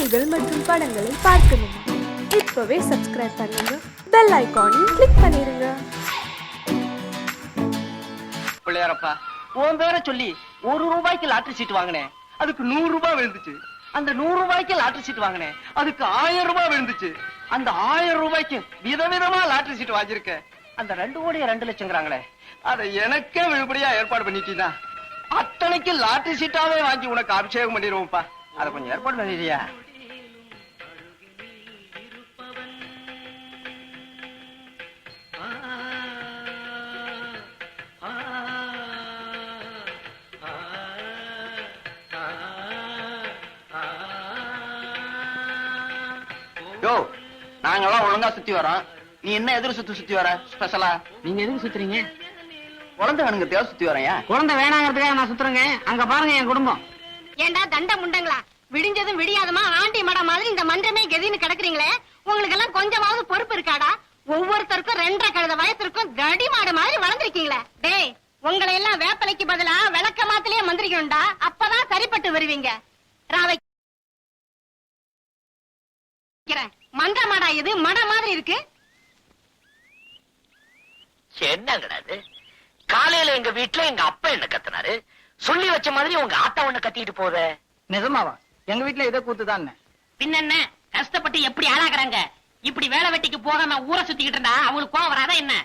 செய்திகள் மற்றும் படங்களை பார்க்கணுமா? இப்பவே சப்ஸ்கிரைப் பண்ணுங்க, பெல் ஐகானையும் கிளிக் பண்ணிருங்க. பிள்ளையாரப்பா, உன் பேரை சொல்லி 1 ரூபாய்க்கு லாட்டரி சீட் வாங்கினேன், அதுக்கு 100 ரூபாய் விழுந்துச்சு. அந்த 100 ரூபாய்க்கு லாட்டரி சீட் வாங்கினேன், அதுக்கு 1000 ரூபாய் விழுந்துச்சு. அந்த 1000 ரூபாய்க்கு விதவிதமா லாட்டரி சீட் வாங்கியிருக்கேன். அந்த 2 கோடி 2 லட்சங்கிறாங்களே, அதை எனக்கே விழுபடியா ஏற்பாடு பண்ணிட்டீங்கன்னா அத்தனைக்கு லாட்டரி சீட்டாவே வாங்கி உனக்கு அபிஷேகம் பண்ணிடுவோம்ப்பா. அதை கொஞ்சம் ஏற்பாடு பண்ணிடுறியா? நாங்கெல்லாம் ஒழுங்கா சுத்தி வரோம், நீ என்ன எதிர சுத்தி வர ஸ்பெஷலா? நீங்க எதுக்கு சுத்துறீங்க? குழந்தை வேணுங்க தேவை சுத்தி வரையா? குழந்தை வேணாங்கிறதுக்காக நான் சுத்துறேங்க. அங்க பாருங்க என் குடும்பம். ஏண்டா தண்ட முண்டங்களா, விடிஞ்சதும் விடியாதமா ஆண்டி மட மாதிரி இந்த மன்றமே கதின்னு கிடக்குறீங்களே, உங்களுக்கு எல்லாம் கொஞ்சமாவது பொறுப்பு இருக்காடா? ஒவ்வொருத்தருக்கும் 2.5 கழுத வயசுக்கும் கடி மாடு மாதிரி வளர்ந்துருக்கீங்களே. டேய், உங்களை எல்லாம் வேப்பலைக்கு பதிலா விளக்க மாத்திலேயே மந்திரிக்கணும்டா, அப்பதான் சரிப்பட்டு வருவீங்க. ராவை மன்ற மாடா, இது மட மாதிரி இருக்கு. என்னங்கடாது? காலையில எங்க வீட்டுல எங்க அப்பா என்ன கத்துனாரு, சொல்லி வச்ச மாதிரி உங்க ஆத்தா ஒண்ணு கத்திட்டு போத. நிஜமாவா? எங்க வீட்டுல இதை கூத்துதான். பின்ன கஷ்டப்பட்டு எப்படி ஆளாக்குறாங்க? இப்படி வேலை வெட்டிக்கு போகாம ஊரை சுத்திக்கிட்டு இருந்தா அவங்களுக்கு கோவம் வராதா என்ன?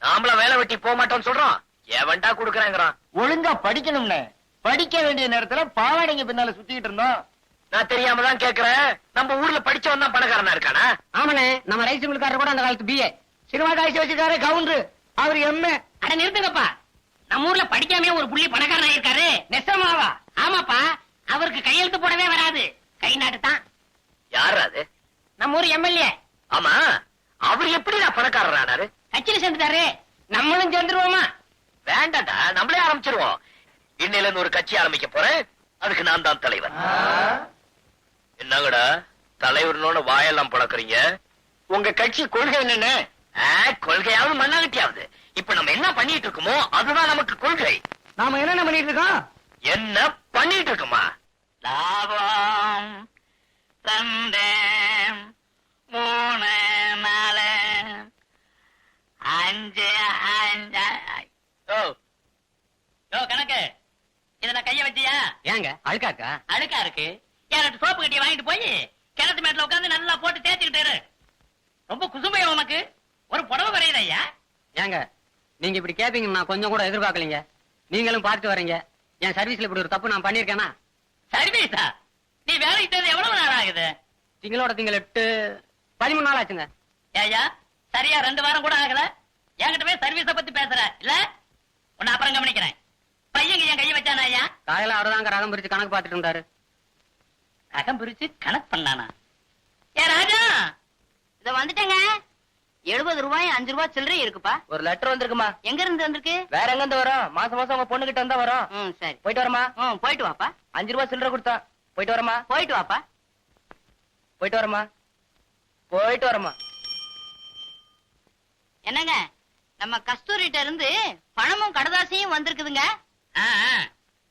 நாமள வேலை வெட்டி போக மாட்டோம்னு சொல்றோம், எவன்டா குடுக்கறாங்கறான். ஒழுங்கா படிக்கணும்னு படிக்க வேண்டிய நேரத்துல பாவாடைங்க பின்னால சுத்திக்கிட்டு இருந்தோம். நான் தெரியாம தான் கேக்குறேன், நம்ம ஊர்ல படிச்சவன் தான் பணக்காரனா இருக்கானா? ஆமாண்ணே, நம்ம ரைஸ் மில்காரர் கூட அந்த காலத்து பிஏ, சினிமா காய்ச்சி வச்சிருக்காரு கவுண்டரு, அவர் எம்ஏ. அட நிறுத்துங்கப்பா, நம்ம ஊர்ல படிக்காம ஒரு புள்ளி பணக்காரனா இருக்காரு. நெசமாவா? ஆமாப்பா, அவருக்கு கையெழுத்து போடவே வராது, கை நாட்டு தான். யாரு அது? நம்ம ஊர் எம்எல்ஏ. ஆமா, அவர் எப்படி நான் பணக்காரரானாரு? கட்சியில சேர்ந்துட்டாரு, நம்மளும் சேர்ந்துருவோமா? வேண்டாண்டா, நம்மளே ஆரம்பிச்சிருவோம். இன்னையில இருந்து ஒரு கட்சி ஆரம்பிக்க போறேன், அதுக்கு நான் தான் தலைவர். என்னங்கடா தலைவர்னோட வாயெல்லாம் பழக்கிறீங்க? உங்க கட்சி கொள்கை என்னன்னு? கொள்கையாவது மண்ணாகட்டியாவது, இப்ப நம்ம என்ன பண்ணிட்டு இருக்கோமோ அதுதான் நமக்கு கொள்கை. நாம என்னென்ன பண்ணிட்டு இருக்கோம்? என்ன பண்ணிட்டு இருக்கோமா? லாபம் 2 3 4 5 கணக்கு இதுல கைய வச்சியா? ஏங்க அழுக்காக்கா? அழுக்கா இருக்கு, யார்கிட்ட சோப்பு கட்டிய வாங்கிட்டு போய் கிணத்து மேட்ல உட்காந்து நல்லா போட்டு தேய்ச்சிக்கிட்டு. ரொம்ப குசுமையா உனக்கு ஒரு புடவை வரையுது ஐயா. ஏங்க நீங்க இப்படி கேப்பீங்க நான் கொஞ்சம் கூட எதிர்பார்க்கலீங்க. நீங்களும் பார்த்து வரீங்க, என் சர்வீஸ்ல இப்படி ஒரு தப்பு நான் பண்ணிருக்கேனா? சர்வீஸா? நீ வேலைக்கு தேவை எவ்வளவு நேரம் ஆகுது? திங்களோட திங்கள் 8 13 நாள் ஆச்சுங்க. ஏயா சரியா 2 வாரம் கூட ஆகல, என்கிட்ட போய் சர்வீஸ பத்தி பேசுற இல்ல? உன்னை அப்புறம் கவனிக்கிறேன். பையன் என் கைய வச்சானா ஐயா? காலையில அவர்தாங்க ரகம் பிரிச்சு கணக்கு பார்த்துட்டு இருந்தாரு. ரகம் பிரிச்சு கணக்கு பண்ணானா? ஏ ராஜா, இத வந்துட்டேங்க. 70 ரூபாய் 5 ரூபாய் சில்லறை இருக்குப்பா. ஒரு லெட்டர் வந்திருக்குமா? எங்க இருந்து வந்திருக்கு? வேற எங்க இருந்து வரும்? மாசம் மாசம் உங்க பொண்ணு கிட்ட இருந்தா வரும். சரி, போயிட்டு வரமா? போயிட்டு வாப்பா. 5 ரூபாய் சில்லறை கொடுத்தா. போயிட்டு வரமா? போயிட்டு வாப்பா. போயிட்டு வரமா? போயிட்டு வரமா? என்னங்க, நம்ம கஸ்தூரிட்ட இருந்து பணமும் கடதாசியும் வந்திருக்குதுங்க.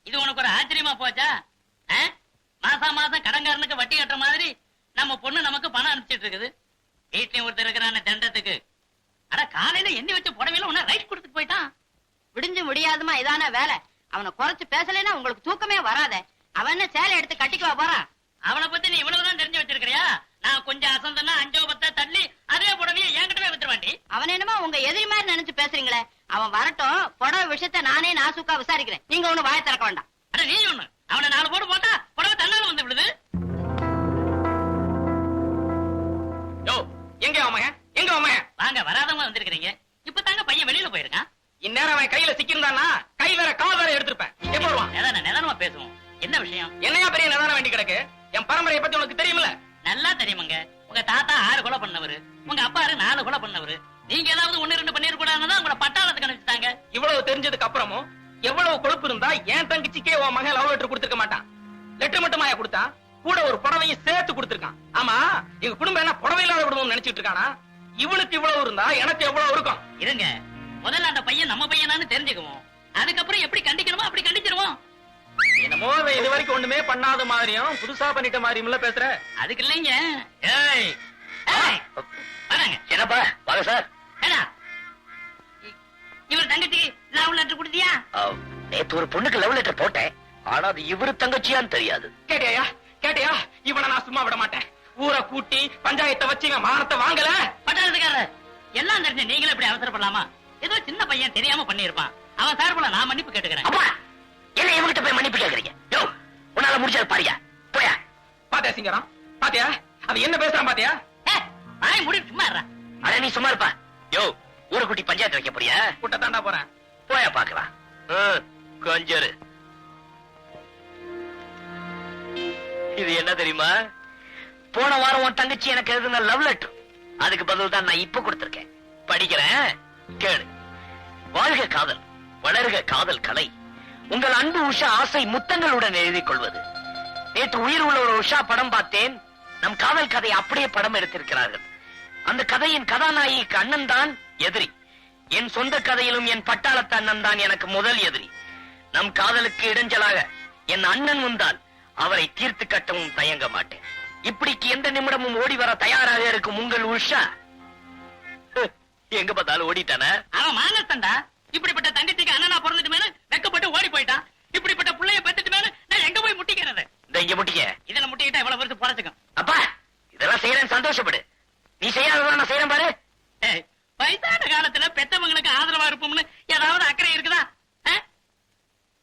இது உனக்கு ஒரு ஆச்சரியமா போச்சா? மாசம் மாசம் கடன்காரனுக்கு வட்டி கட்டுற மாதிரி நம்ம பொண்ணு நமக்கு பணம் அனுப்பிச்சிட்டு இருக்குது. வீட்லயும் ஒருத்தர் இருக்கிறான தண்டத்துக்கு. அட காலையில எண்ணி வச்ச புடவையில உன்ன ரைட் கொடுத்துட்டு போயிட்டான். விடிஞ்சு முடியாதுமா இதான வேலை. அவனை குறைச்சு பேசலைன்னா உங்களுக்கு தூக்கமே வராத. அவன் என்ன சேலை எடுத்து கட்டிக்குவா போறான்? அவனை பத்தி நீ இவ்வளவுதான் தெரிஞ்சு வச்சிருக்கிறியா? நான் கொஞ்சம் அசந்தனா 5 10 தள்ளி அதே புடவையை என்கிட்டவே வித்துருவாண்டி. அவன் என்னமோ உங்க எதிரி மாதிரி நினைச்சு பேசுறீங்களே. அவன் வரட்டும், புடவை விஷயத்த நானே நாசுக்கா விசாரிக்கிறேன். நீங்க ஒண்ணு வாய திறக்க வேண்டாம். அட நீ ஒண்ணு, அவனை 4 போட்டு போட்டா புடவை தன்னால வந்து விடுது. எங்க அவன்? எங்க அவன்? வாங்க, வராதவங்க வந்திருக்கிறீங்க. இப்ப தாங்க பையன் வெளியில போயிருக்கான். இந்நேரம் அவன் கையில சிக்கிருந்தானா கை வேற கால் வேற எடுத்திருப்பேன். எப்ப வருவான்? நிதானமா பேசுவோம். என்ன விஷயம்? என்னையா பெரிய நிதானம் வேண்டி கிடக்கு? என் பரம்பரையை பத்தி உனக்கு தெரியுமில்ல? நல்லா தெரியுமாங்க. உங்க தாத்தா 6 கொலை பண்ணவரு, உங்க அப்பா 4 கொலை பண்ணவரு. நீங்க ஏதாவது 1 2 பண்ணிருக்கூடாதுன்னு உங்களை பட்டாளத்துக்கு அனுப்பிச்சிட்டாங்க. இவ்வளவு தெரிஞ்சதுக்கு அப்புறமும் எவ்வளவு கொழுப்பு இருந்தா என் தங்கச்சிக்கே உன் மகன் லவ் லெட்டர் கொடுத்திருக்க மாட்டான். லெட்டர் மட்டுமாயா கொடுத்தா, கூட ஒரு புடவையும் சேர்த்து கொடுத்திருக்கான். ஆமா, எங்க குடும்பம் என்ன புடவை இல்லாத குடும்பம் நினைச்சிட்டு இருக்கானா? இவனுக்கு இவ்வளவு இருந்தா எனக்கு எவ்வளவு இருக்கும்? இருங்க, முதல்ல அந்த பையன் நம்ம பையனான்னு தெரிஞ்சுக்குவோம். அதுக்கப்புறம் எப்படி கண்டிக்கணுமோ அப்படி கண்டிச்சிருவோம். என்னமோ இது வரைக்கும் ஒண்ணுமே பண்ணாத மாதிரியும் புதுசா பண்ணிட்ட மாதிரியும் பேசுற. அதுக்கு இல்லைங்க. ஏய் ஏய், வராங்க. என்னப்பா வாங்க சார். ஏடா இவர் தங்கச்சிக்கு லவ் லெட்டர் கொடுத்தியா? நேத்து ஒரு பொண்ணுக்கு லவ் லெட்டர் போட்டேன். ஆனா அது இவரு தங்கச்சியான்னு தெரியாது. கேட்டியா இவனை நான் சும்மா விட மாட்டேன். ஊரை கூட்டி பஞ்சாயத்தை வச்சு இவன் மானத்தை வாங்கல. பட்டாளத்துக்காரர் எல்லாம் தெரிஞ்சு நீங்களும் இப்படி அவசரப்படலாமா? ஏதோ சின்ன பையன் தெரியாம பண்ணிருப்பான். அவன் சார்புல நான் மன்னிப்பு கேட்டுக்கிறேன். அப்பா என்ன இவங்கிட்ட போய் மன்னிப்பு கேக்குறீங்க? யோ உன்னால முடிச்சது பாரியா போயா. பாத்தியா சிங்கரம், பாத்தியா அவன் என்ன பேசுறான் பாத்தியா? வாய் மூடி சும்மா இருடா. அட நீ சும்மா இருப்பா. யோ ஊரை கூட்டி பஞ்சாயத்து வைக்க போறியா? கூட்ட தாண்டா போறேன். போயா பாக்கலாம். கொஞ்சரு இது என்ன தெரியுமா? போன வாரம் உன் தங்கச்சி எனக்கு எழுதுன லவ் லெட்டர். அதுக்கு பதில் தான் நான் இப்ப கொடுத்திருக்கேன். படிக்கிறேன் கேளு. வாழ்க காதல், வளர்க காதல் கலை. உங்கள் அன்பு உஷா ஆசை முத்தங்களுடன் எழுதிக் கொள்வது. நேற்று உயிர் உள்ள ஒரு உஷா படம் பார்த்தேன். நம் காதல் கதை அப்படியே படம் எடுத்திருக்கிறார்கள். அந்த கதையின் கதாநாயகிக்கு அண்ணன் தான் எதிரி. என் சொந்த கதையிலும் என் பட்டாளத்து அண்ணன் தான் எனக்கு முதல் எதிரி. நம் காதலுக்கு இடைஞ்சலாக என் அண்ணன் வந்தால் அவரை தீர்த்து கட்டவும் தயங்க மாட்டேன். இப்படிக்கு எந்த நிமிடமும் ஓடி வர தயாராக இருக்கும் உங்கள் உஷா எங்க பார்த்தாலும் ஓடிட்டான. அவன் மானத்தண்டா. இப்படிப்பட்ட தங்கச்சிக்கு அண்ணனா பிறந்துட்டு மேல வெக்கப்பட்டு ஓடி போயிட்டான். இப்படிப்பட்ட புள்ளைய பெத்துட்டு மேல நான் எங்க போய் முட்டிக்கிறது? இந்த இங்க முட்டிக்க. இதுல முட்டிக்கிட்டா இவ்வளவு பேருக்கு பொழைச்சுக்கும். அப்பா இதெல்லாம் செய்யறேன் சந்தோஷப்படு. நீ செய்யாததான் நான் செய்யறேன் பாரு. ஏய், வயசான காலத்துல பெத்தவங்களுக்கு ஆதரவா இருப்போம்னு ஏதாவது அக்கறை இருக்குதா?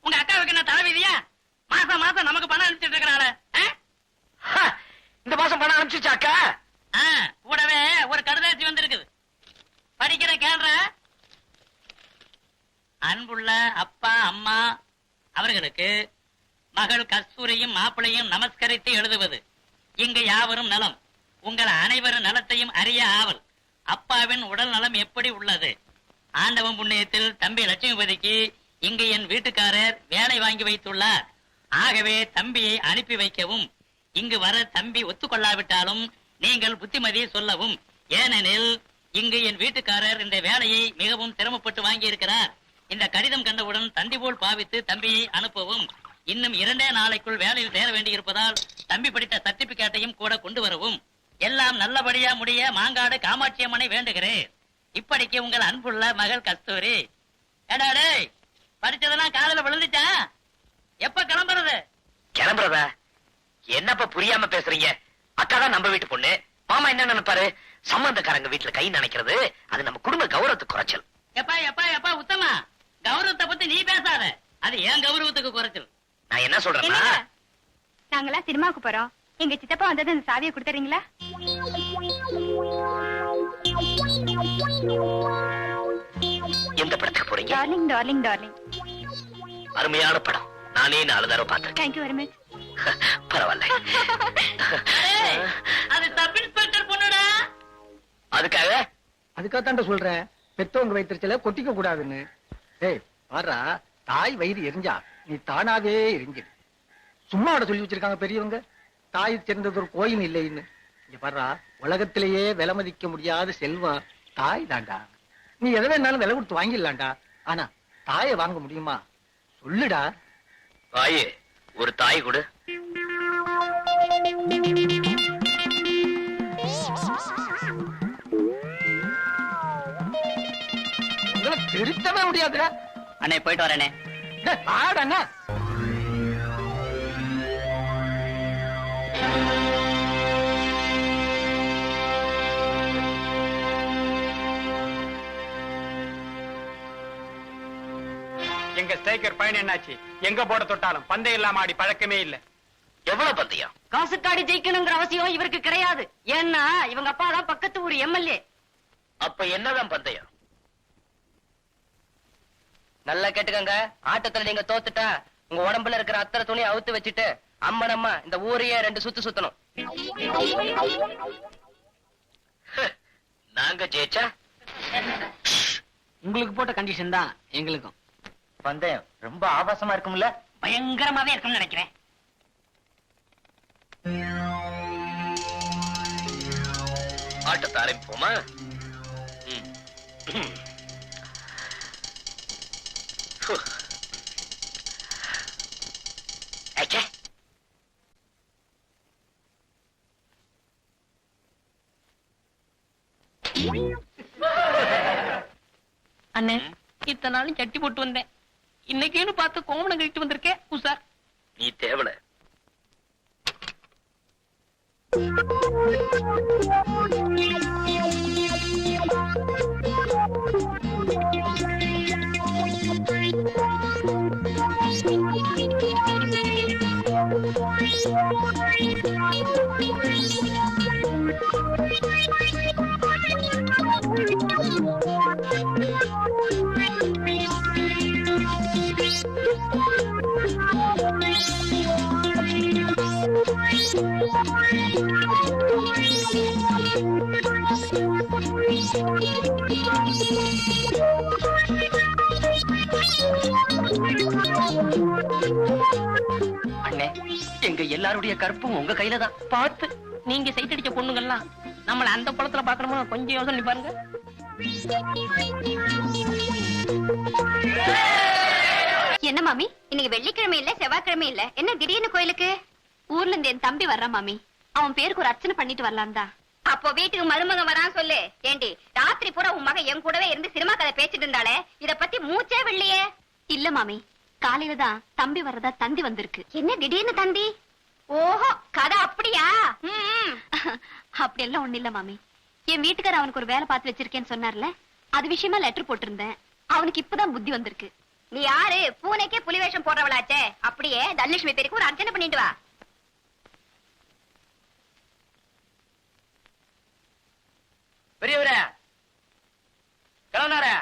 உங்க அக்காவுக்கு என்ன தலைவிதியா? மாசம் மாசம் நமக்கு பணம் அனுப்பிச்சிட்டு இருக்கிறாள. இந்த மாசம் பணம் அனுப்பிச்சுச்சாக்கா? கூடவே ஒரு கடுதாசி வந்திருக்குது. படிக்கிற கேள்ற. அன்புள்ள அப்பா அம்மா அவர்களுக்கு மகள் கஸ்தூரியும் மாப்பிளையும் நமஸ்கரித்து எழுதுவது. இங்கு யாவரும் நலம். உங்கள் அனைவரும் நலத்தையும் அறிய ஆவல். அப்பாவின் உடல் நலம் எப்படி உள்ளது? ஆண்டவன் புண்ணியத்தில் தம்பி லட்சுமிபதிக்கு இங்கு என் வீட்டுக்காரர் வேலை வாங்கி வைத்துள்ளார். ஆகவே தம்பியை அனுப்பி வைக்கவும். இங்கு வர தம்பி ஒத்துக்கொள்ளாவிட்டாலும் நீங்கள் புத்திமதி சொல்லவும். ஏனெனில் இங்கு என் வீட்டுக்காரர் இந்த வேலையை மிகவும் சிரமப்பட்டு வாங்கி இருக்கிறார். இந்த கடிதம் கண்டவுடன் தந்தி போல் பாவித்து தம்பியை அனுப்பவும். இன்னும் 2 நாளைக்குள் வேலையில் சேர வேண்டி இருப்பதால் தம்பி படித்த சர்டிபிகேட்டையும் கூட கொண்டு வரவும். எல்லாம் நல்லபடியா முடிய மாங்காடு காமாட்சி அம்மனை வேண்டுகிறேன். இப்படிக்கு உங்கள் அன்புள்ள மகள் கஸ்தூரி. ஏடாடே படிச்சதெல்லாம் காதல விழுந்துச்சா? எப்ப கிளம்புறது? கிளம்புறதா? என்னப்பா புரியாம பேசுறீங்க? அக்கா தான் நம்ம வீட்டு பொண்ணு. மாமா என்ன நினைப்பாரு? சம்பந்தக்காரங்க வீட்டுல கை நினைக்கிறது அது நம்ம குடும்ப கௌரவத்துக்கு குறைச்சல். எப்பா எப்பா எப்பா உத்தமா, கௌரவத்தை பத்தி நீ பேசாத. அது ஏன் கௌரவத்துக்கு குறைச்சல். நான் என்ன சொல்றேன்னா, நாங்களாம் சினிமாவுக்கு போறோம். எங்க சித்தப்பா வந்தது அந்த சாவியை கொடுத்துறீங்களா? எந்த படத்துக்கு போறீங்க? Darling darling darling. அருமையான படம். நானே 4 தடவை பார்த்தேன். Thank you very much. பரவாயில்ல. அது சப் இன்ஸ்பெக்டர் பொண்ணுடா. அதுக்காக சொல்றேன், பெத்தவங்க வைத்திருச்சல கொட்டிக்க கூடாதுன்னு. ஏய் பாரா, தாய் வயிறு எரிஞ்சா நீ தானாவே எரிஞ்சிடு. சும்மா அவட சொல்லி வச்சிருக்காங்க பெரியவங்க, தாய் சேர்ந்தது ஒரு கோயில் இல்லைன்னு. இங்க பாரா, உலகத்திலேயே விலை மதிக்க முடியாத செல்வம் தாய் தாண்டா. நீ எதை வேணாலும் விலை கொடுத்து வாங்கிடலாம்டா. ஆனா தாயை வாங்க முடியுமா? சொல்லுடா. தாயே, ஒரு தாய் கொடு. திருத்தவே முடியாதுடா. அண்ணே போயிட்டு வரேனே. ஆடண்ணா. எங்க ஸ்ட்ரைக்கர் பயன் என்னாச்சு? எங்க போட தொட்டாலும் பந்தயம் இல்லாம ஆடி பழக்கமே இல்ல. எவ்வளவு பந்தயம்? காசுக்காடி ஜெயிக்கணுங்கிற அவசியம் இவருக்கு கிடையாது. ஏன்னா இவங்க அப்பா தான் பக்கத்து ஊர் எம்எல்ஏ. அப்ப என்னதான் பந்தயம்? நல்லா கேட்டுக்கங்க. ஆட்டத்துல நீங்க தோத்துட்டா உங்க உடம்புல இருக்கிற அத்தனை துணி அவுத்து வச்சுட்டு அம்மனம்மா இந்த ஊரையே 2 சுத்து சுத்தணும். நாங்க ஜெயிச்சா உங்களுக்கு போட்ட கண்டிஷன் தான் எங்களுக்கும். பந்தயம் ரொம்ப ஆபாசமா இருக்கும்ல? பயங்கரமாவே இருக்கும்னு நினைக்கிறேன். ஆட்டத்தை ஆரம்பிப்போமா? அண்ணே இத்தனை நாளும் சட்டி போட்டு வந்தேன், இன்னைக்குன்னு பார்த்து கோமணம் கழிட்டு வந்திருக்கேன் உசார். நீ தேவல. அண்ணே, எங்க எல்லாருடைய கற்பும் உங்க கையில தான். பார்த்து நீங்க சைட் அடிச்ச பொண்ணுங்கெல்லாம் நம்மள அந்த படத்துல பாக்கணுமா, கொஞ்சம் யோசனை பாருங்க. என்ன மாமி, இன்னைக்கு வெள்ளிக்கிழமை இல்ல செவ்வாய்க்கிழமை இல்ல, என்ன திடீர்னு கோயிலுக்கு? ஊர்ல இருந்து என் தம்பி வர்றான் மாமி, அவன் பேருக்கு ஒரு அர்ச்சனை பண்ணிட்டு வரலாம் தான். அப்போ வீட்டுக்கு மருமகன் வரான் சொல்லு. ஏண்டி, ராத்திரி பூரா உன் மகன் என் கூடவே இருந்து சினிமா கதை பேசிட்டு இருந்தாலே, இத பத்தி மூச்சே வெள்ளியே. இல்ல மாமி, காலையில தான் தம்பி வர்றதா தந்தி வந்திருக்கு. என்ன திடீர்னு தந்தி? ஓஹோ, கதை அப்படியா? அப்படி எல்லாம் ஒண்ணு இல்ல மாமி, என் வீட்டுக்கார அவனுக்கு ஒரு வேலை பார்த்து வச்சிருக்கேன்னு சொன்னார்ல, அது விஷயமா லெட்டர் போட்டிருந்தேன். அவனுக்கு இப்பதான் புத்தி வந்திருக்கு. நீ யாரு? பூனைக்கே புலி வேஷம் போடுறவளாச்சே. அப்படியே தனலட்சுமி பேருக்கு ஒரு அர்ச்சனை பண்ணிட்டு வா. பெரியவரே, கிளம்புனாரே,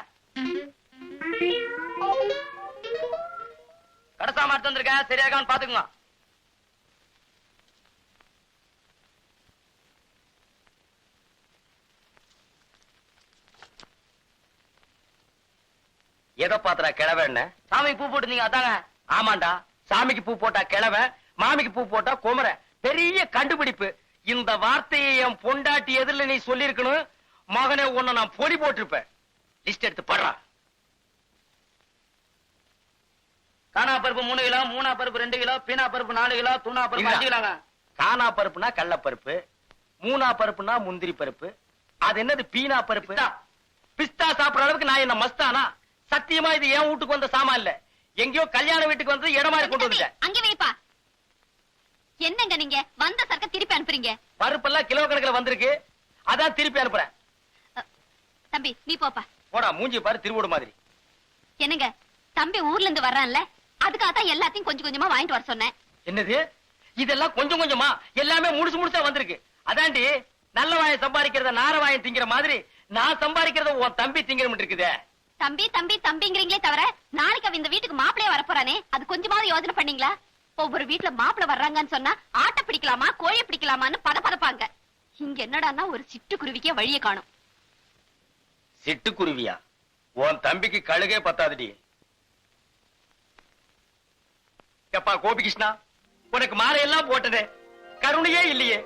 கடைசா மாட்டு வந்திருக்கேன், சரியாகான்னு பாத்துக்குங்க. எதை பாத்துறா கிழவ? என்ன சாமிக்கு பூ போட்டுருந்தீங்க அதாங்க. ஆமாண்டா, சாமிக்கு பூ போட்டா கிழவ, மாமிக்கு பூ போட்டா குமர. பெரிய கண்டுபிடிப்பு. இந்த வார்த்தையை என் பொண்டாட்டி எதிரில நீ சொல்லிருக்கணும். மகனே, உன்னை நான் பொடி போட்டிருப்பேன். லிஸ்ட் எடுத்து படுறா. காணா பருப்பு 3 கிலோ, மூணா பருப்பு 2 கிலோ, பீனா பருப்பு 4 கிலோ, தூணா பருப்பு 5 கிலோங்க. காணா பருப்புனா கடலப்பருப்பு, மூணா பருப்புனா முந்திரி பருப்பு, அது என்னது பீனா பருப்பு? பிஸ்தா சாப்பிடுற அளவுக்கு நான் என்ன மஸ்தானா? சத்தியமா இது என் வீட்டுக்கு வந்த சாமான் இல்ல, எங்கேயோ கல்யாண வீட்டுக்கு வந்து இடம் மாதிரி கொண்டு வந்துட்டேன். அங்கே வைப்பா. என்னங்க நீங்க வந்த சரக்க திருப்பி அனுப்புறீங்க? பருப்பெல்லாம் கிலோ கணக்குல வந்திருக்கு, அதான் திருப்பி அனுப்புறேன். தம்பி நீ போப்பா. போடா, மூஞ்சி பாரு திருவோடு மாதிரி. என்னங்க, தம்பி ஊர்ல இருந்து வர்றான்ல, அதுக்காக தான் எல்லாத்தையும் கொஞ்சம் கொஞ்சமா வாங்கிட்டு வர சொன்னேன். என்னது இதெல்லாம் கொஞ்சம் கொஞ்சமா? எல்லாமே முழுசு முழுசா வந்திருக்கு. அதாண்டி நல்ல வாயம் சம்பாதிக்கிறத நார வாயம் திங்கிற மாதிரி நான் சம்பாதிக்கிறத உன் தம்பி திங்கிற இருக்குதே. தம்பி தம்பி தம்பிங்கிறீங்களே தவிர, நாளைக்கு அவன் இந்த வீட்டுக்கு மாப்பிளைய வரப்போறானே, அது கொஞ்சமாவது யோசனை பண்ணீங்களா? ஒவ்வொரு வீட்டுல மாப்பிளை வர்றாங்கன்னு சொன்னா ஆட்டை பிடிக்கலாமா கோழியை பிடிக்கலாமான்னு பதப்பாங்க. இங்க என்னடான்னா ஒரு சிட்டுக்குருவிக்கே வழியை காணும். சிட்டுக்குருவியா? உன் தம்பிக்கு கழுகே பத்தாதுடி. எப்பா கோபிகிருஷ்ணா, உனக்கு மாலையெல்லாம் போட்டதே, கருணையே இல்லையே.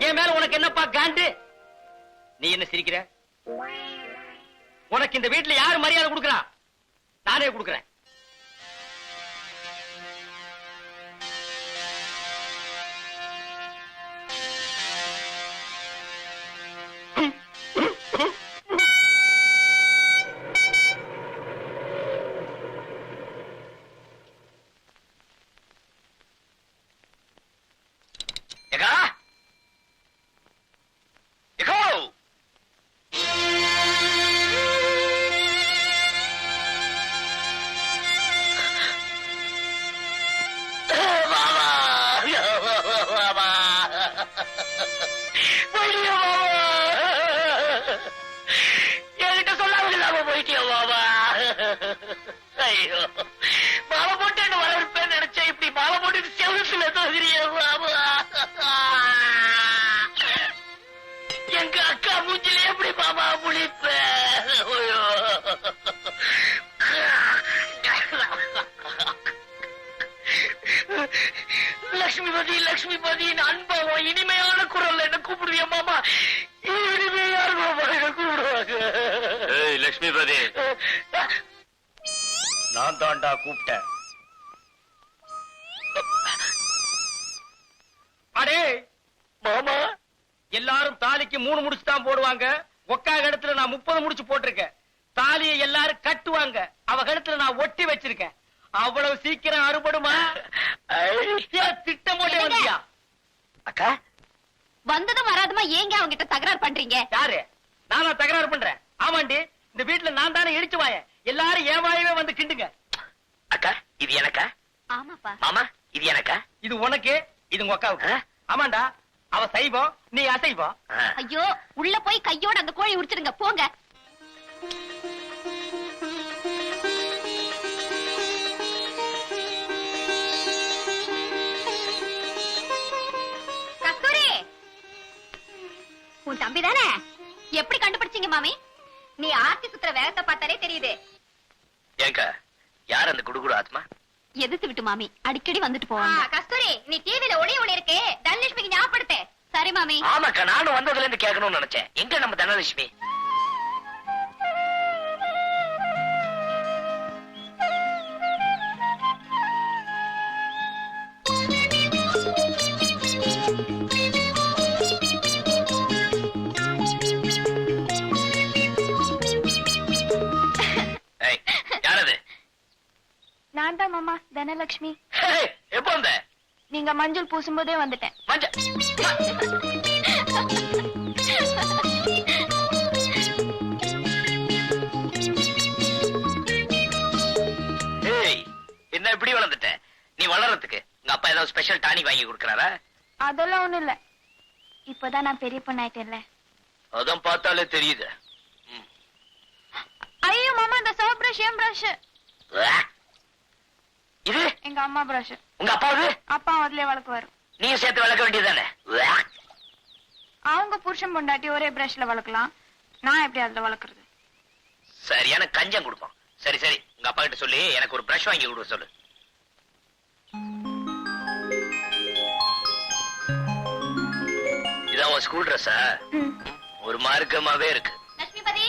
என் மேல உனக்கு என்னப்பா காண்டு? நீ என்ன சிரிக்கிற? உனக்கு இந்த வீட்டுல யாரு மரியாதை கொடுக்கறா? நானே கொடுக்கறேன். என்கிட்ட சொல்லாம போயிட்டியா பாபா? ஐயோ, மாலை போட்டு என்ன வரவேற்பேன்னு நினைச்சேன், இப்படி மாலை போட்டு செவத்துல தோகிறிய பாபா. எங்க அக்கா மூஞ்சில எப்படி பாபா முழிப்ப? ஐயோ, லட்சுமிபதி லட்சுமிபதி அன்பாவும் இனிமையான குரல்ல என்ன கூப்பிடுவிய மாமா? இனிமே யாரு மாமா என்ன கூப்பிடுவாங்க? லட்சுமிபதி, நான் தாண்டா கூப்பிட்டேன். அடே மாமா, எல்லாரும் தாலிக்கு 3 முடிச்சு தான் போடுவாங்க. ஒக்கா கழுத்துல நான் 30 முடிச்சு போட்டிருக்கேன். தாலியை எல்லாரும் கட்டுவாங்க. அவ கழுத்துல நான் ஒட்டி வச்சிருக்கேன். அவ்வளவு சீக்கிரம் அறுபடுமா? திட்டம் போட்டே வந்தியா? அக்கா வந்ததும் வராதுமா ஏங்க அவங்க கிட்ட தகராறு பண்றீங்க? யாரு? நானா தகராறு பண்றேன்? ஆமாண்டி, இந்த வீட்டுல நான் தானே இடிச்சு வாயேன். எல்லாரும் என் வாயவே வந்து கிண்டுங்க. அக்கா இது எனக்கா? ஆமாப்பா. மாமா இது எனக்கா? இது உனக்கு, இது உங்க அக்காவுக்கு. ஆமாண்டா, அவ சைவம், நீ அசைவம். ஐயோ, உள்ள போய் கையோட அந்த கோழி உரிச்சிடுங்க போங்க. கஸ்தூரி, உன் தம்பி தானே? எப்படி கண்டுபிடிச்சீங்க மாமி? நீ ஆர்த்தி சுத்துற வேகத்தை பார்த்தாலே தெரியுது. ஏங்கா யார் அந்த குடுகுடு ஆத்மா? எதிர்த்து விட்டு மாமி அடிக்கடி வந்துட்டு போவாங்க. கஸ்தூரி, நீ டிவில ஒளி ஒளி இருக்கு, தனலட்சுமிக்கு ஞாபகப்படுத்து. சரி மாமி. ஆமாக்கா, நானும் வந்ததுல இருந்து கேட்கணும்னு நினைச்சேன். எங்க நம்ம தனலட்சுமி? யாரது? நான் தான் மாமா, தனலட்சுமி. எப்போ வந்த? நீங்க மஞ்சள் பூசும்போதே வந்துட்டேன். என்ன இப்படி வளர்ந்துட்ட? நீ வளர்றதுக்கு உங்க அப்பா ஏதாவது ஸ்பெஷல் டானிக் வாங்கி கொடுக்கறாரா? அதெல்லாம் ஒண்ணும் இல்ல, இப்பதான் நான் பெரிய பொண்ணாயிட்டேன்ல. அதான் பார்த்தாலே தெரியுது. ஐயோ மாமா, இந்த சோப் பிரஷ் ஏன் பிரஷ்? இது எங்க அம்மா பிரஷ். உங்க அப்பாவது? அப்பா அதுலயே வளர்க்குவாரு. நீயும் சேர்த்து வளர்க்க வேண்டியதானே? அவங்க புருஷன் பொண்டாட்டி ஒரே பிரஷ்ல வளர்க்கலாம், நான் எப்படி அதுல வளர்க்கறது? சரியான கஞ்சம் கொடுப்போம். சரி சரி, உங்க அப்பா கிட்ட சொல்லி எனக்கு ஒரு பிரஷ் வாங்கி கொடுக்க சொல்லு. இதான் உன் ஸ்கூல் ட்ரெஸ்ஸா? ஒரு மார்க்கமாவே இருக்கு. லட்சுமிபதி,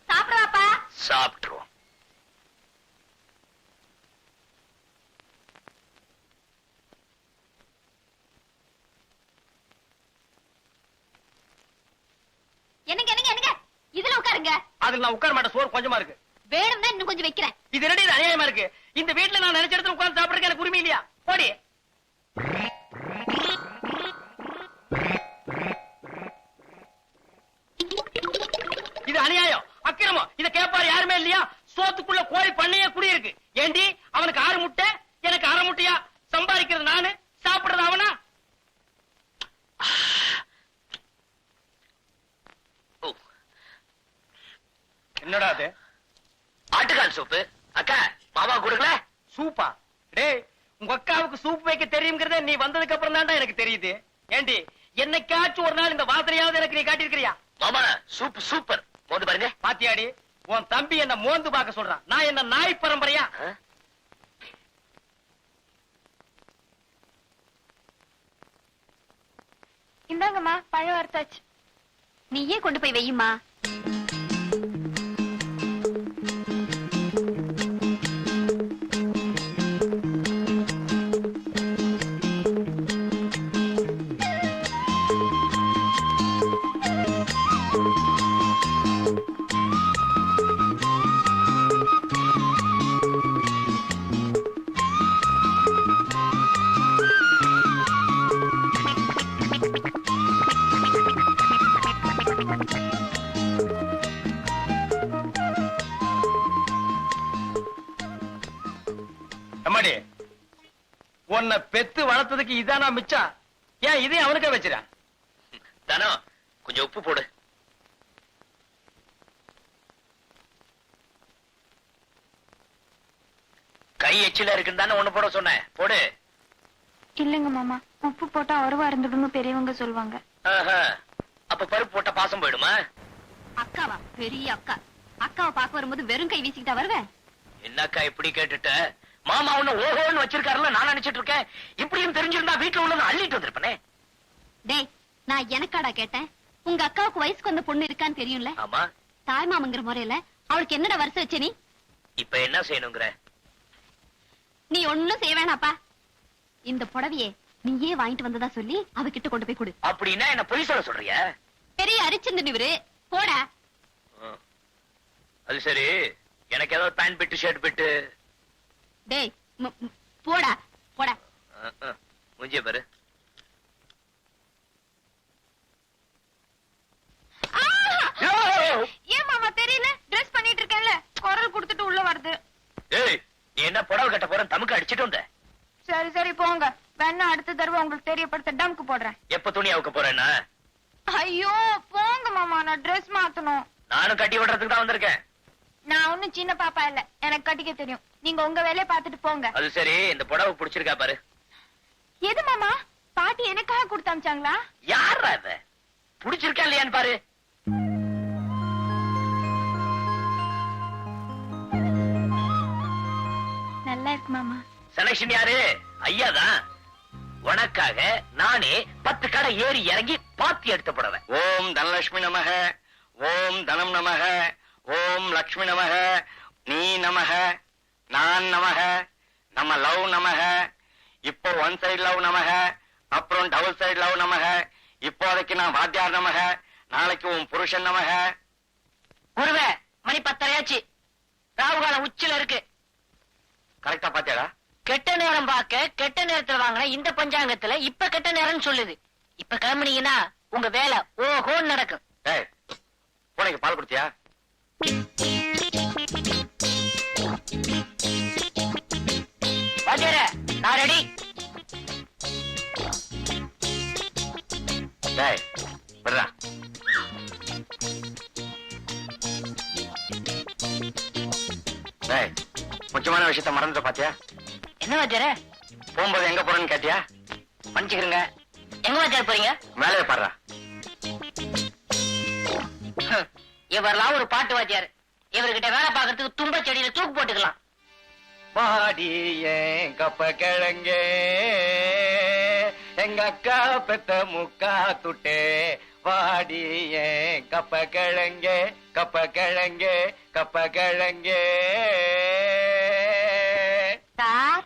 சாப்பிடுவாப்பா. சாப்பிட்டுருவோம். என்னங்க என்னங்க என்னங்க, இதுல உட்காருங்க. அதுல நான் உட்கார மாட்டேன், சோறு கொஞ்சமா இருக்கு. வேணும்னா இன்னும் கொஞ்சம் வைக்கிறேன். இது என்னடி இது அநியாயமா இருக்கு? இந்த வீட்டுல நான் நினைச்ச இடத்துல உட்கார்ந்து சாப்பிடுறதுக்கு எனக்கு உரிமை இல்லையா? போடி. இது அநியாயம், அக்கிரமம். இத கேட்பாரு யாருமே இல்லையா? சோத்துக்குள்ள கோழி பண்ணையே குடி இருக்கு. ஏண்டி, அவனுக்கு 6 முட்டை, எனக்கு 1/2 முட்டையா? சம்பாதிக்கிறது நானு, சாப்பிடுறது அவனா? என்னடா அது? ஆட்டுக்கால் சூப்பு. அக்கா மாமா கொடுக்கல? சூப்பா? டேய், உங்க அக்காவுக்கு சூப் வைக்க தெரியுங்கிறத நீ வந்ததுக்கு அப்புறம் தான்டா எனக்கு தெரியுது. ஏண்டி, என்னைக்காச்சும் ஒரு நாள் இந்த வாசனையாவது எனக்கு நீ காட்டியிருக்கிறியா? மாமா சூப் சூப்பர். மோந்து பாருங்க. பாத்தியாடி, உன் தம்பி என்ன மோந்து பார்க்க சொல்றான். நான் என்ன நாய் பரம்பரையா? இந்தாங்கம்மா, பழம் வறுத்தாச்சு. நீயே கொண்டு போய் வையுமா. அம்மாடி, உன்னை பெத்து வளர்த்ததுக்கு இதானா மிச்சம்? ஏன் இதையும் அவனுக்கே வச்சிரா? தானோ கொஞ்சம் உப்பு போடு. கை எச்சில இருக்குன்னு தானே ஒண்ணு போட சொன்னேன். போடு. இல்லங்க மாமா, உப்பு போட்டா உறவா இருந்துடும்னு பெரியவங்க சொல்லுவாங்க. அப்ப பருப்பு போட்டா பாசம் போயிடுமா? அக்காவா? பெரிய அக்கா. அக்காவை பார்க்க வரும்போது வெறும் கை வீசிக்கிட்டா வருவேன்? என்னக்கா இப்படி கேட்டுட்ட? மாமா உன்ன ஓஹோன்னு வச்சிருக்காருல நான் நினைச்சிட்டு இருக்கேன். இப்படியும் தெரிஞ்சிருந்தா வீட்டுல உள்ளத அள்ளிட்டு வந்திருப்பனே. டேய், நான் எனக்காடா கேட்டேன்? உங்க அக்காவுக்கு வயசுக்கு வந்த பொண்ணு இருக்கான்னு தெரியும்ல? ஆமா. தாய் மாமங்கிற முறையில அவளுக்கு என்னடா வருஷம் வச்ச நீ? இப்ப என்ன செய்யணுங்கிற? நீ ஒண்ணும் செய்ய வேணாப்பா. இந்த புடவையே நீயே வாங்கிட்டு வந்ததா சொல்லி அவகிட்ட கொண்டு போய் கொடு. அப்படின்னா என்ன பொய் சொல்ல சொல்றியா? பெரிய அரிச்சந்திரன் இவரு. போடா. அது சரி, எனக்கு ஏதாவது பேண்ட் பிட்டு ஷர்ட் பிட்டு. டேய் போடா போடா. முஞ்சிய பாரு. ஏன் மாமா தெரியல, ட்ரெஸ் பண்ணிட்டு இருக்கேன்ல, குரல் கொடுத்துட்டு உள்ள வருது. ஏய், நீ என்ன புடவை கட்ட போற? தமுக்கு அடிச்சிட்டு வந்த. சரி சரி போங்க, வேணா அடுத்த தடவை உங்களுக்கு தெரியப்படுத்த டம்க்கு போடுறேன். எப்ப துணி அவுக்க போறேன்னா? ஐயோ போங்க மாமா, நான் ட்ரெஸ் மாத்தணும். நானும் கட்டி விடுறதுக்கு தான் வந்திருக்கேன். நான் ஒண்ணும் சின்ன பாப்பா இல்ல, எனக்கு கட்டிக்க தெரியும். நீங்க உங்க வேலையை பார்த்துட்டு போங்க. அது சரி, இந்த புடவை பிடிச்சிருக்கா பாரு. எது மாமா? பாட்டி எனக்காக கொடுத்து அமிச்சாங்களா? யாரா இவ? பிடிச்சிருக்கா இல்லையான்னு பாரு. நல்லா இருக்கு மாமா. செலக்ஷன் யாரு? ஐயாதான். உனக்காக நானே 10 கடை ஏறி இறங்கி பாத்தி எடுத்து புடவை. ஓம் தனலட்சுமி நமக, ஓம் தனம் நமக, ஓம் லட்சுமி நமக, நீ நமக, நான் நமக, நம்ம லவ் நமக, இப்போ ஒன் சைடு லவ் நமக, அப்புறம் டபுள் சைடு லவ் நமக, இப்போதைக்கு நான் வாத்தியார் நமக, நாளைக்கு உன் புருஷன் நமக. குருவே, மணி 10:30 ராகுகாலம் உச்சில இருக்கு. கரெக்டா பாத்தியாடா? கெட்ட நேரம் பார்க்க கெட்ட நேரத்துல வாங்கின இந்த பஞ்சாங்கத்துல இப்ப கெட்ட நேரம்னு சொல்லுது. இப்ப கிளம்புனீங்கன்னா உங்க வேலை ஓஹோன்னு நடக்கும். ஏய், பூனைக்கு பால் குடுத்தியா? வாத்தியாரே, நான் ரெடி. டேய், விடுறா. டேய், முக்கியமான விஷயத்த மறந்துட்ட பாத்தியா? என்ன வாத்தியாரே? போகும்போது எங்க போறேன்னு கேட்டியா? மன்னிச்சுக்கிறேங்க. எங்க வாத்தியார் போறீங்க? வேலையை பாடுறா. இவரெல்லாம் ஒரு பாட்டு வாத்தியார். இவர்கிட்ட வேலை பார்க்கறதுக்கு தும்ப செடியில தூக்கு போட்டுக்கலாம். பாடி ஏன் கப்ப கிழங்கே, எங்க அக்கா பெத்த முக்கா துட்டே, வாடி ஏன் கப்ப கிழங்கே, கப்ப கிழங்கே, கப்ப கிழங்கே. சார்,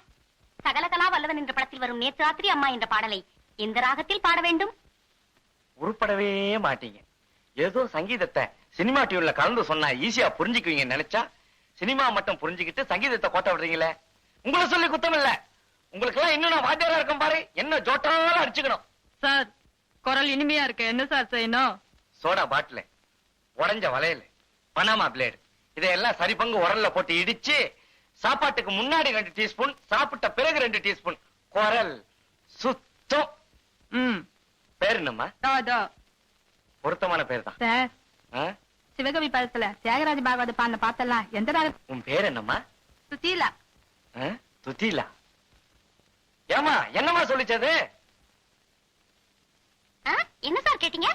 சகலகலா வல்லவன் என்ற படத்தில் வரும் நேற்று ராத்திரி அம்மா என்ற பாடலை எந்த ராகத்தில் பாட வேண்டும்? உருப்படவே மாட்டீங்க. ஏதோ சங்கீதத்தை சினிமா டியூன்ல கலந்து சொன்னா ஈஸியா புரிஞ்சுக்குவீங்க நினைச்சா சினிமா மட்டும் புரிஞ்சுக்கிட்டு சங்கீதத்தை கோட்ட விடுறீங்களே. உங்களை சொல்லி குத்தம் இல்ல. உங்களுக்கு எல்லாம் இன்னும் நான் வாத்தியாரா இருக்கேன் பாரு, என்ன ஜோட்டாலும் அடிச்சுக்கணும். சார், குரல் இனிமையா இருக்கு, என்ன சார் செய்யணும்? சோடா பாட்டில், உடைஞ்ச வளையல், பனாமா பிளேடு, இதையெல்லாம் சரி பங்கு உரல்ல போட்டு இடிச்சு சாப்பாட்டுக்கு முன்னாடி 2 டீஸ்பூன், சாப்பிட்ட பிறகு 2 டீஸ்பூன். குரல் சுத்தம். பேர் என்னம்மா? பொருத்தமான பேர் தான் சார், சிவகவி படத்துல தியாகராஜ பாகவத பாடின பாத்தெல்லாம் எந்த ராகம்? உன் பேர் என்னம்மா? சுசீலா. துத்திலா. ஏமா என்னம்மா சொல்லிச்சது? என்ன சார் கேட்டீங்க?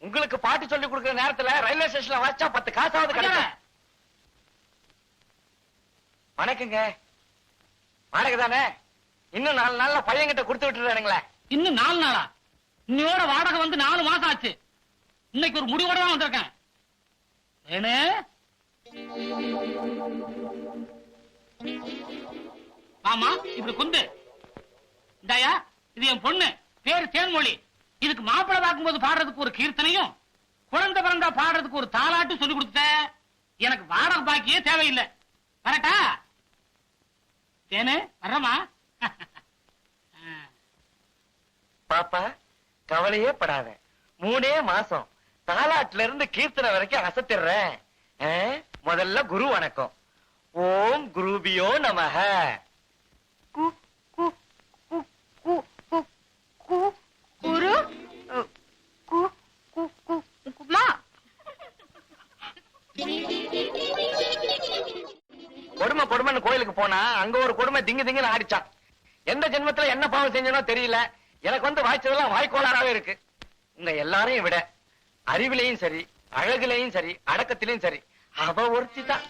உங்களுக்கு பாட்டு சொல்லி கொடுக்கிற நேரத்துல ரயில்வே ஸ்டேஷன்ல வாச்சா 10 காசாவது கிடைக்கும். வணக்கங்க. வாடகை தானே? இன்னும் 4 நாள்ல பையன்கிட்ட கொடுத்து விட்டுறானுங்களே. இன்னும் 4 நாளா? இன்னையோட வாடகை வந்து 4 மாசம் ஆச்சு. இன்னைக்கு ஒரு முடிவோட தான் வந்திருக்கேன். ஏனே மாமா இப்படி குந்து இந்தாயா, இது என் பொண்ணு, பேரு தேன்மொழி. இதுக்கு மாப்பிள்ளை பார்க்கும்போது பாடுறதுக்கு ஒரு கீர்த்தனையும், குழந்தை பிறந்தா பாடுறதுக்கு ஒரு தாலாட்டும் சொல்லி கொடுத்த. எனக்கு வாடகை பாக்கியே தேவையில்லை. கரெக்டா? தேனு வர்றமா? பாப்பா கவலையே படாத. 3 மாசம் தாலாட்டுல இருந்து கீர்த்தனை வரைக்கும் அசத்திடுறேன். முதல்ல குரு வணக்கம். ஓம் குருபியோ நமஹ. குரு கொடுமை கொடுமைன்னு கோயிலுக்கு போனா அங்க ஒரு கொடுமை திங்கு திங்குன்னு ஆடிச்சான். எந்த ஜென்மத்துல என்ன பாவம் செஞ்சனோ தெரியல. எனக்கு வந்து வாய்ச்சதெல்லாம் வாய்க்கோளாராவே இருக்கு. உங்க எல்லாரையும் விட அறிவிலையும் சரி, அழகுலையும் சரி, அடக்கத்திலையும் சரி, அவ ஒருத்தி தான்.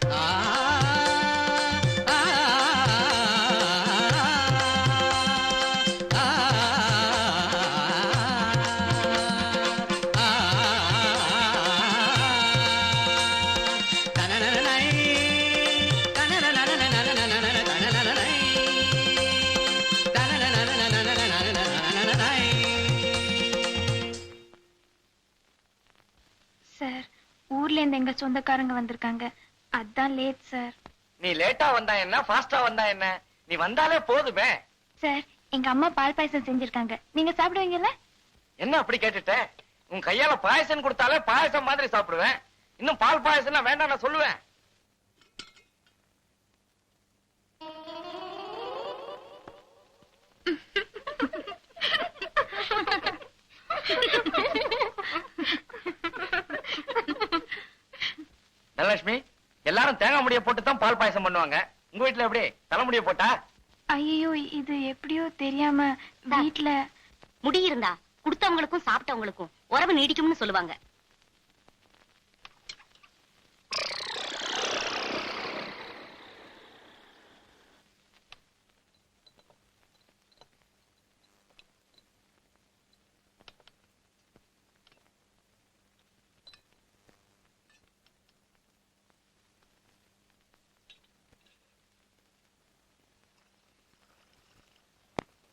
ஊர்ல இருந்து எங்க சொந்தக்காரங்க வந்திருக்காங்க, அதான் லேட் சார். நீ லேட்டா வந்தா என்ன, ஃபாஸ்டா வந்தா என்ன, நீ வந்தாலே போதுமே. சார், எங்க அம்மா பால் பாயசம் செஞ்சிருக்காங்க, நீங்க சாப்பிடுவீங்கல்ல? என்ன அப்படி கேட்டுட்ட? உன் கையால பாயசம் கொடுத்தாலே பாயசம் மாதிரி சாப்பிடுவேன். இன்னும் பால் பாயசம் வேண்டாம் நான் சொல்லுவேன். தனலட்சுமி, எல்லாரும் தேங்காய் முடிய போட்டு தான் பால் பாயசம் பண்ணுவாங்க. உங்க வீட்டுல எப்படி தலைமுடிய போட்டா? ஐயோ, இது எப்படியோ தெரியாம வீட்ல முடி இருந்தா குடுத்தவங்களுக்கும் சாப்பிட்டவங்களுக்கும் உறவு நீடிக்கும்னு சொல்லுவாங்க.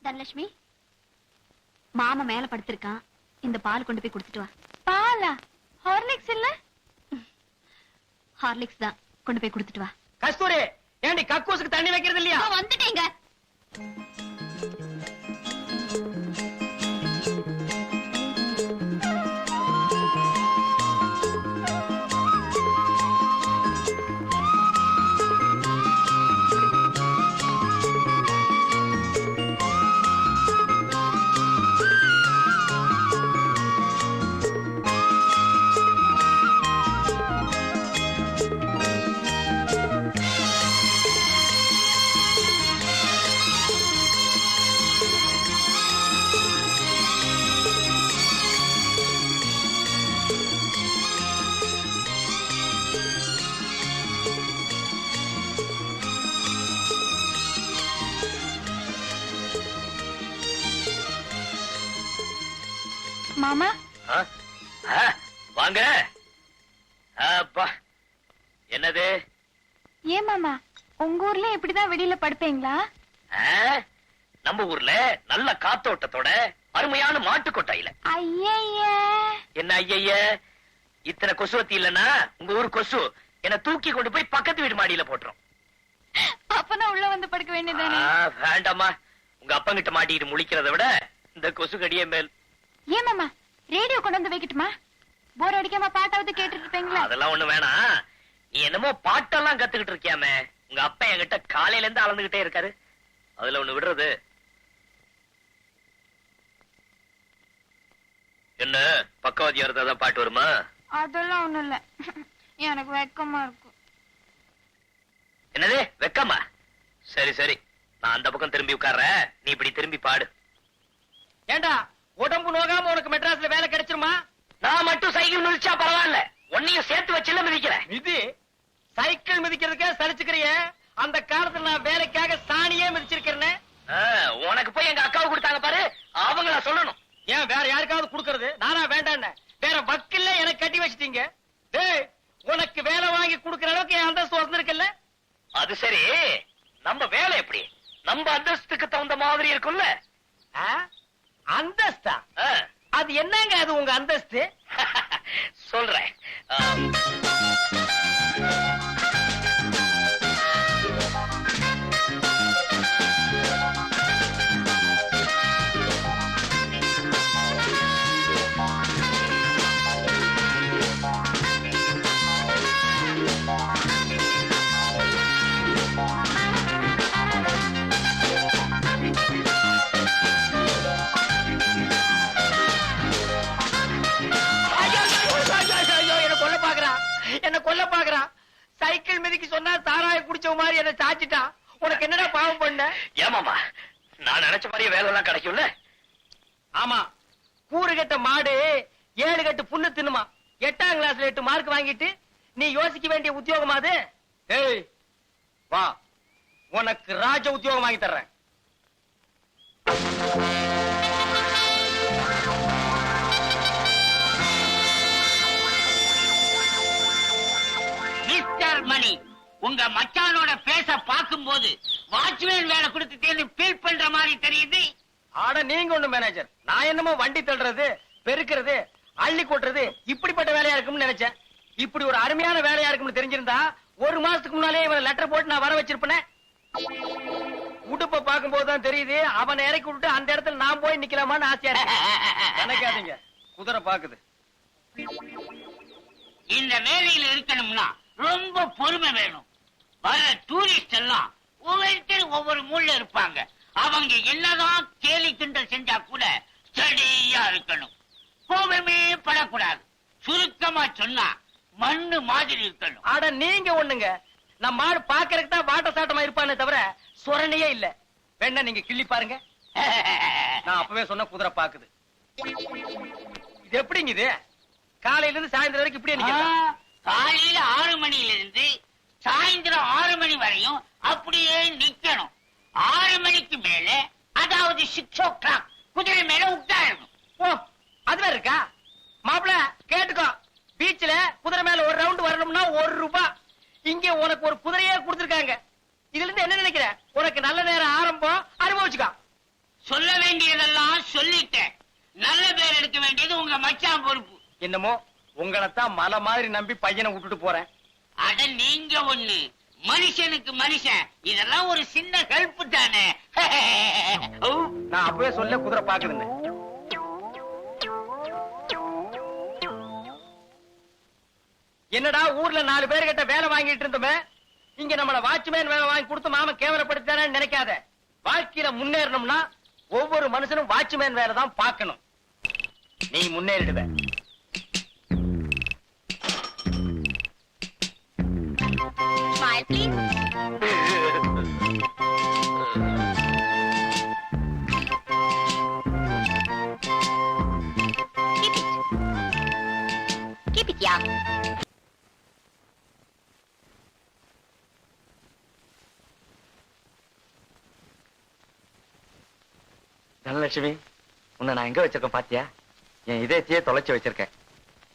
தனலட்சுமி, மாமா மேல படுத்திருக்கான், இந்த பால் கொண்டு போய் கொடுத்துட்டு வா. பாலா? ஹார்லிக்ஸ் இல்ல? ஹார்லிக்ஸ் தான், கொண்டு போய் கொடுத்துட்டு வா. கஸ்தூரி, ஏண்டி கக்கூசுக்கு தண்ணி வைக்கிறது இல்லையா? வந்துட்டேங்க. மாமா, வாங்க. அப்பா, என்னது? ஏன் மாமா, உங்க ஊர்ல இப்படிதான் வெளியில படுப்பீங்களா? நம்ம ஊர்ல நல்ல காத்தோட்டத்தோட அருமையான மாட்டு கொட்டாயில. ஐய, என்ன ஐய, இத்தனை கொசுவத்தி இல்லன்னா உங்க ஊர் கொசு என்ன தூக்கி கொண்டு போய் பக்கத்து வீடு மாடியில போட்டுரும். அப்பனா உள்ள வந்து படுக்க வேண்டியதானே? வேண்டாமா, உங்க அப்பங்கிட்ட மாட்டிட்டு முழிக்கிறத விட இந்த கொசு கடியே மேல். ஏன் மாமா, ரேடியோ கொண்டு வந்து வைக்கட்டுமா? போர் அடிக்காம பாட்டாவது கேட்டுட்டு இருப்பீங்களா? அதெல்லாம் ஒண்ணு வேணாம். நீ என்னமோ பாட்டெல்லாம் கத்துக்கிட்டு இருக்கியாமே, உங்க அப்பா என்கிட்ட காலையில இருந்து அளந்துகிட்டே இருக்காரு. அதுல ஒண்ணு விடுறது என்ன? பக்கவாதியா இருந்தாதான் பாட்டு வருமா? அதெல்லாம் ஒண்ணும் இல்ல, எனக்கு வெக்கமா இருக்கும். என்னது வெக்கமா? சரி சரி, நான் அந்த பக்கம் திரும்பி உட்கார்றேன், நீ இப்படி திரும்பி பாடு. ஏண்டா, உடம்பு நோகாம உனக்கு மெட்ராஸ்ல வேலை கிடைச்சிருமா? நான் மட்டும் சைக்கிள் மிதிச்சா பரவாயில்ல, உன்னையும் சேர்த்து வச்சுல மிதிக்கிறேன். மிதி சைக்கிள் மிதிக்கிறதுக்கே சலிச்சுக்கிறிய? அந்த காலத்துல நான் வேலைக்காக சாணியே மிதிச்சிருக்கிறேன். உனக்கு போய் எங்க அக்காவை கொடுத்தாங்க பாரு, அவங்கள சொல்லணும். ஏன் வேற யாருக்காவது கொடுக்கறது? நானா வேண்டான்னு வேற வக்கில்ல எனக்கு கட்டி வச்சிட்டீங்க. டேய், உனக்கு வேலை வாங்கி கொடுக்கற அளவுக்கு என் அந்தஸ்து வந்திருக்குல்ல? அது சரி, நம்ம வேலை எப்படி நம்ம அந்தஸ்துக்கு தகுந்த மாதிரி இருக்கும்ல? அந்தஸ்தா? அது என்னங்க அது உங்க அந்தஸ்து? சொல்றேன். என்ன கொல்ல பாக்குறான். சைக்கிள் மிதிக்கு சொன்னா சாராய குடிச்ச மாதிரி என்ன சாச்சிட்டான். உனக்கு என்னடா பாவம் பண்ண? ஏமாமா, நான் நினைச்ச மாதிரியே வேலை எல்லாம் கிடைக்கும்ல? ஆமா, கூறு கட்ட மாடு 7 கட்டு புண்ணு தின்னுமா. 8ஆம் கிளாஸ்ல 8 மார்க் வாங்கிட்டு நீ யோசிக்க வேண்டிய உத்தியோகமா அது? ஏய் வா, உனக்கு ராஜ உத்தியோகம் வாங்கி தர்றேன். மிஸ்டர் மணி, உங்க மச்சானோட பேச பார்க்கும்போது வாட்ச்மேன் வேலை கொடுத்து ஃபீல் பண்ற மாதிரி தெரியுது. ஆட நீங்க ஒண்ணு மேனேஜர், நான் என்னமோ வண்டி தள்ளுறது, பெருக்கிறது, அள்ளி கொட்டுறது இப்படிப்பட்ட வேலையா இருக்கும்னு நினைச்சேன். இப்படி ஒரு அருமையான வேலையா இருக்கும்னு தெரிஞ்சிருந்தா ஒரு மாசத்துக்கு முன்னாலே இவன் லெட்டர் போட்டு நான் வர வச்சிருப்பேனே. உடுப்ப பார்க்கும் போதுதான் தெரியுது அவனை இறக்கி விட்டு அந்த இடத்துல நான் போய் நிக்கலாமான்னு ஆசையா இருக்கு. நினைக்காதீங்க, குதிரை பாக்குது. இந்த வேலையில இருக்கணும்னா ரொம்ப பொறுமை வேணும். வர டூரிஸ்ட் எல்லாம் ஒவ்வொருத்தரும் ஒவ்வொரு மூல்ல இருப்பாங்க. அவங்க என்னதான் கேலி கிண்டல் செஞ்சா கூட ஸ்டடியா இருக்கணும். கோபமே படக்கூடாது. சுருக்கமா சொன்னா மண்ணு மாதிரி இருக்கணும். ஆட நீங்க ஒண்ணுங்க, நம்ம மாடு பாக்குறதுக்கு தான் வாட்ட சாட்டமா இருப்பானே தவிர சொரணையே இல்ல. வேணா நீங்க கிள்ளி பாருங்க. நான் அப்பவே சொன்ன குதிரை பாக்குது. இது எப்படிங்க இது? காலையில இருந்து சாயந்தரம் வரைக்கும் இப்படியே நிக்கிறதா? காலையில 6 மணில இருந்து சாயந்தரம் 6 மணி வரையும் அப்படியே நிக்கணும். 6 மணிக்கு மேல, அதாவது 6 o'clock குதிரை மேல உட்காரணும். ஓ, அதுவே இருக்கா? மாப்பிள கேட்டுக்கோ, பீச்ல குதிரை மேல ஒரு ரவுண்ட் வரணும்னா 1 ரூபாய். இங்க உனக்கு ஒரு குதிரையே கொடுத்திருக்காங்க. இதுல இருந்து என்ன நினைக்கிற? உனக்கு நல்ல நேரம் ஆரம்பம், அனுபவிச்சுக்கோ. சொல்ல வேண்டியதெல்லாம் சொல்லிட்டேன். நல்ல பேர் எடுக்க வேண்டியது உங்க மச்சான் பொறுப்பு. என்னமோ உங்களைத்தான் மலை மாதிரி நம்பி பையனை விட்டுட்டு போறேன். அட நீங்க ஒண்ணு, மனுஷனுக்கு மனுஷன், இதெல்லாம் ஒரு சின்ன ஹெல்ப் தானே. நான் அப்பவே சொல்ல குதிரை பாக்குதுன்னு. என்னடா ஊர்ல 4 பேர்கிட்ட வேலை வாங்கிட்டு இருந்தோமே, இங்க நம்மள வாட்ச்மேன் வேலை வாங்கி கொடுத்து மாமன் கேவலப்படுத்தானு நினைக்காத. வாழ்க்கையில முன்னேறணும்னா ஒவ்வொரு மனுஷனும் வாட்ச்மேன் வேலை தான் பார்க்கணும். நீ முன்னேறிடுவ. Smile, please. Keep it, yeah. Dhanalakshmi, உன்னை நான் எங்க வச்சிருக்கேன் பாத்தியா? என் இதயத்தையே தொலைச்சு வச்சிருக்கேன்.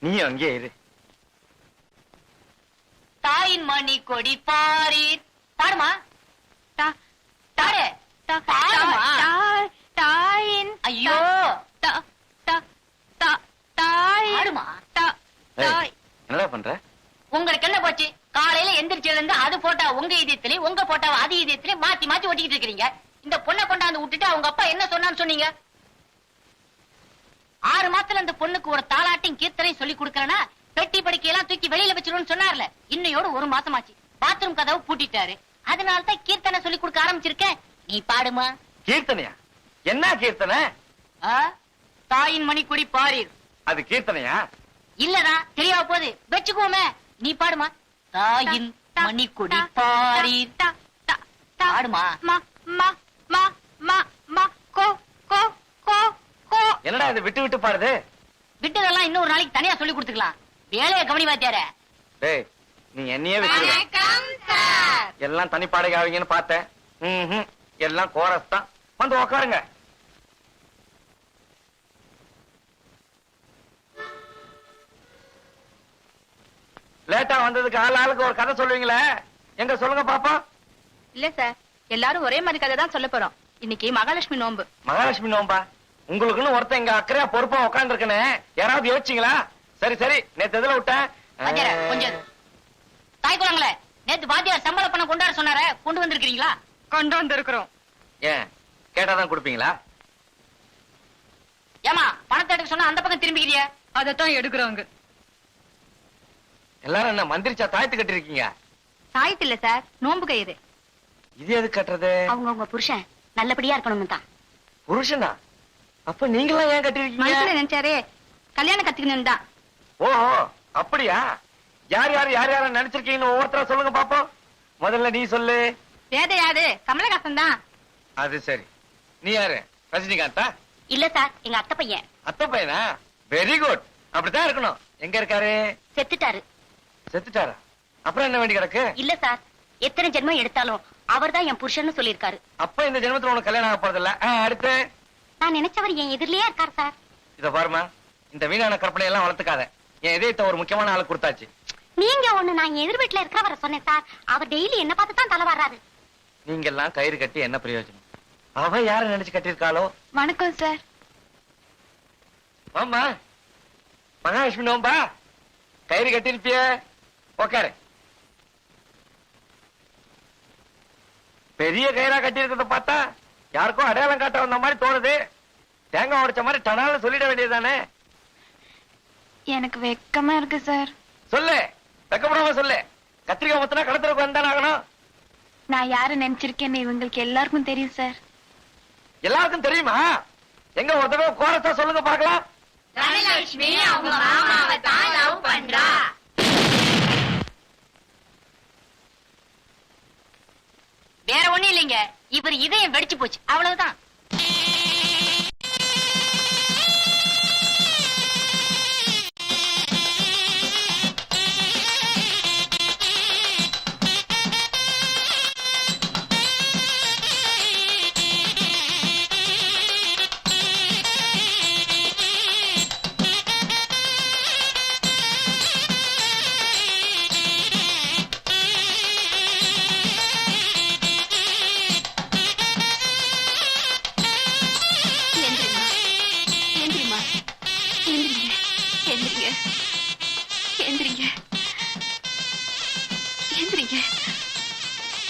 நீயும் அங்கேயே இரு. தாயின் மணி கொடி பாரீர். பாடுமா? தாரு. பாடுமா? தாயின் ஐயோ. பாடுமா? ஏய், என்னடா பண்ற? உங்களுக்கு என்ன போச்சு? காலையில எந்திரிச்சதுல இருந்து அது போட்டா உங்க இதயத்திலயும் உங்க போட்டாவை அது இதயத்திலயும் மாத்தி மாத்தி ஒட்டிக்கிட்டு இருக்கீங்க. இந்த பொண்ணை கொண்டாந்து விட்டுட்டு அவங்க அப்பா என்ன சொன்னான்னு சொன்னீங்க? 6 மாசத்துல அந்த பொண்ணுக்கு ஒரு தாலாட்டையும் கீர்த்தனையும் சொல்லி கொடுக்கறேன்னா பெட்டி படுக்கையெல்லாம் தூக்கி வெளியில வச்சிருன்னு சொன்னார்ல. இன்னையோட 1 மாசமாச்சு. பாத்ரூம் கதவை பூட்டிட்டாரு. அதனாலதான் கீர்த்தனை சொல்லி கொடுக்க ஆரம்பிச்சிருக்கேன். நீ பாடுமா? கீர்த்தனையா? என்ன கீர்த்தனை? தாயின் மணிக்கொடி பாரீர். அது கீர்த்தனையா? இல்லடா, தெரியாம போகுது. வச்சுக்கோமே. நீ பாடுமா? தாயின் மணிக்கொடி பாரீர். பாடுமா? என்னடா இது விட்டு விட்டு பாடுது? விட்டதெல்லாம் இன்னொரு நாளைக்கு தனியா சொல்லி கொடுத்துக்கலாம். வேலையை கவனி வாத்தியார. டேய், நீ என்னையே விட்டு எல்லாம் தனி பாடகை ஆவீங்கன்னு பார்த்தேன். எல்லாம் கோரஸ் தான். வந்து உக்காருங்க. லேட்டா வந்ததுக்கு ஆளுக்கு ஒரு கதை சொல்லுவீங்களே, எங்க சொல்லுங்க பாப்பா. இல்ல சார், எல்லாரும் ஒரே மாதிரி கதை தான் சொல்ல போறோம். இன்னைக்கு மகாலட்சுமி நோன்பு. மகாலட்சுமி நோம்பா? உங்களுக்குன்னு ஒருத்தன் இங்க அக்கறையா பொறுப்பா உட்கார்ந்து இருக்கனே, யாராவது யோசிச்சீங்களா? சரி சரி, நேத்து எதுல விட்டேன்? கொஞ்சம் தாய் குளங்களே, நேத்து வாத்தியார் சம்பள பணம் கொண்டாட சொன்னார, கொண்டு வந்திருக்கீங்களா? கொண்டு வந்திருக்கிறோம். ஏன் கேட்டாதான் கொடுப்பீங்களா? ஏமா பணத்தை எடுக்க சொன்னா அந்த பக்கம் திரும்பிக்கிறிய? அதத்தான் எடுக்கிறோங்க. எல்லாரும் என்ன மந்திரிச்சா தாயத்து கட்டி இருக்கீங்க? தாயத்து இல்ல சார், நோன்பு கயிறு. இது எது கட்டுறது? அவங்க உங்க புருஷன் நல்லபடியா இருக்கணும் தான். புருஷனா? அப்ப நீங்களாம் ஏன் கட்டி மனசுல இருக்கீங்க? நினைச்சாரே கல்யாணம் கத்துக்கணும் தான். ஓஹோ, அப்படியா? யார் யார் யார் யார நினைச்சிருக்கீங்கன்னு ஒவ்வொருத்தரா சொல்லுங்க பாப்போம். முதல்ல நீ சொல்லு. வேத யாரு? கமலஹாசன் தான். அது சரி. நீ யாரு? ரஜினிகாந்தா? இல்ல சார், எங்க அத்தை பையன். அத்தை பையனா? Very good. அப்படித்தான் இருக்கணும். எங்க இருக்காரு? செத்துட்டாரு. செத்துட்டாரா? அப்புறம் என்ன வேண்டி கிடக்கு? இல்ல சார், எத்தனை ஜென்மம் எடுத்தாலும் அவர்தான் என் புருஷன்னு சொல்லியிருக்காரு. அப்ப இந்த ஜென்மத்துல உனக்கு கல்யாணம் ஆக போறதில்ல. அடுத்து நான் நினைச்சவர் என் எதிரிலேயே இருக்காரு சார். இத பாருமா, இந்த வீணான கற்பனை எல்லாம் வளர்த்துக்காத. என் இதயத்தை ஒரு முக்கியமான ஆளு கொடுத்தாச்சு. நீங்க ஒண்ணு, நான் எதிர் வீட்டுல இருக்கிறவரை சொன்னேன் சார். அவர் டெய்லி என்ன பார்த்து தான் தலை வர்றாரு. நீங்க எல்லாம் கயிறு கட்டி என்ன பிரயோஜனம்? அவ யார நினைச்சு கட்டியிருக்காளோ? வணக்கம் சார். ஆமா, மகாலட்சுமி நோம்பா? கயிறு கட்டிருப்பிய உக்காரு. பெரிய கயிறா கட்டி இருக்கிறத பார்த்தா யாருக்கும் அடையாளம் காட்ட வந்த மாதிரி தோணுது. தேங்காய் உடைச்ச மாதிரி டனால சொல்லிட வேண்டியதுதானே. எனக்கு வெக்கமா இருக்கு சார். சொல்லு, வெக்கப்படாம சொல்லு. கத்திரிக்காய் மொத்தனா கடத்துறதுக்கு வந்தானே ஆகணும். நான் யாரு நினைச்சிருக்கேன்னு இவங்களுக்கு எல்லாருக்கும் தெரியும் சார். எல்லாருக்கும் தெரியுமா? எங்க ஒரு தடவை கோரஸா சொல்லுங்க பாக்கலாம். தனலட்சுமி அவங்க மாமாவை தான் லவ் பண்றா. வேற ஒண்ணும் இல்லைங்க, இவர் இதயம் வெடிச்சு போச்சு, அவ்வளவுதான்.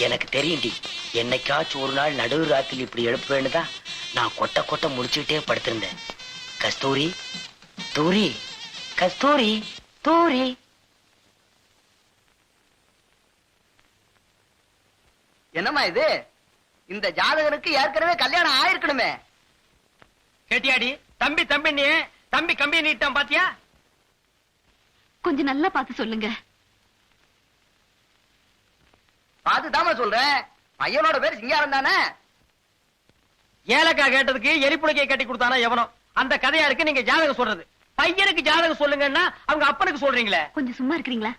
எனக்கு தெரியும்டி, என்னைக்காச்சும் ஒரு நாள் நடுவு ராத்திரி இப்படி எழுப்புவேன்னுதான் நான் கொட்ட கொட்ட முடிச்சுக்கிட்டே படுத்திருந்தேன். கஸ்தூரி, தூரி, கஸ்தூரி, தூரி. என்னம்மா இது? இந்த ஜாதகருக்கு ஏற்கனவே கல்யாணம் ஆயிருக்கணுமே. கேட்டியாடி? தம்பி தம்பி நீ தம்பி கம்பி நீட்டான் பாத்தியா? கொஞ்சம் நல்லா பார்த்து சொல்லுங்க. பாத்துதாம சொல்றேன். பையனோட பேர் சிங்காரம் தானே. ஏலக்காய் கேட்டதுக்கு எரிப்புளைக்கை கட்டி கொடுத்தானா எவனோ? அந்த கதையா இருக்கு நீங்க ஜாதகம் சொல்றது. பையனுக்கு ஜாதகம் சொல்லுங்கன்னா அவங்க அப்பனுக்கு சொல்றீங்களே. கொஞ்சம் சும்மா இருக்கிறீங்களா?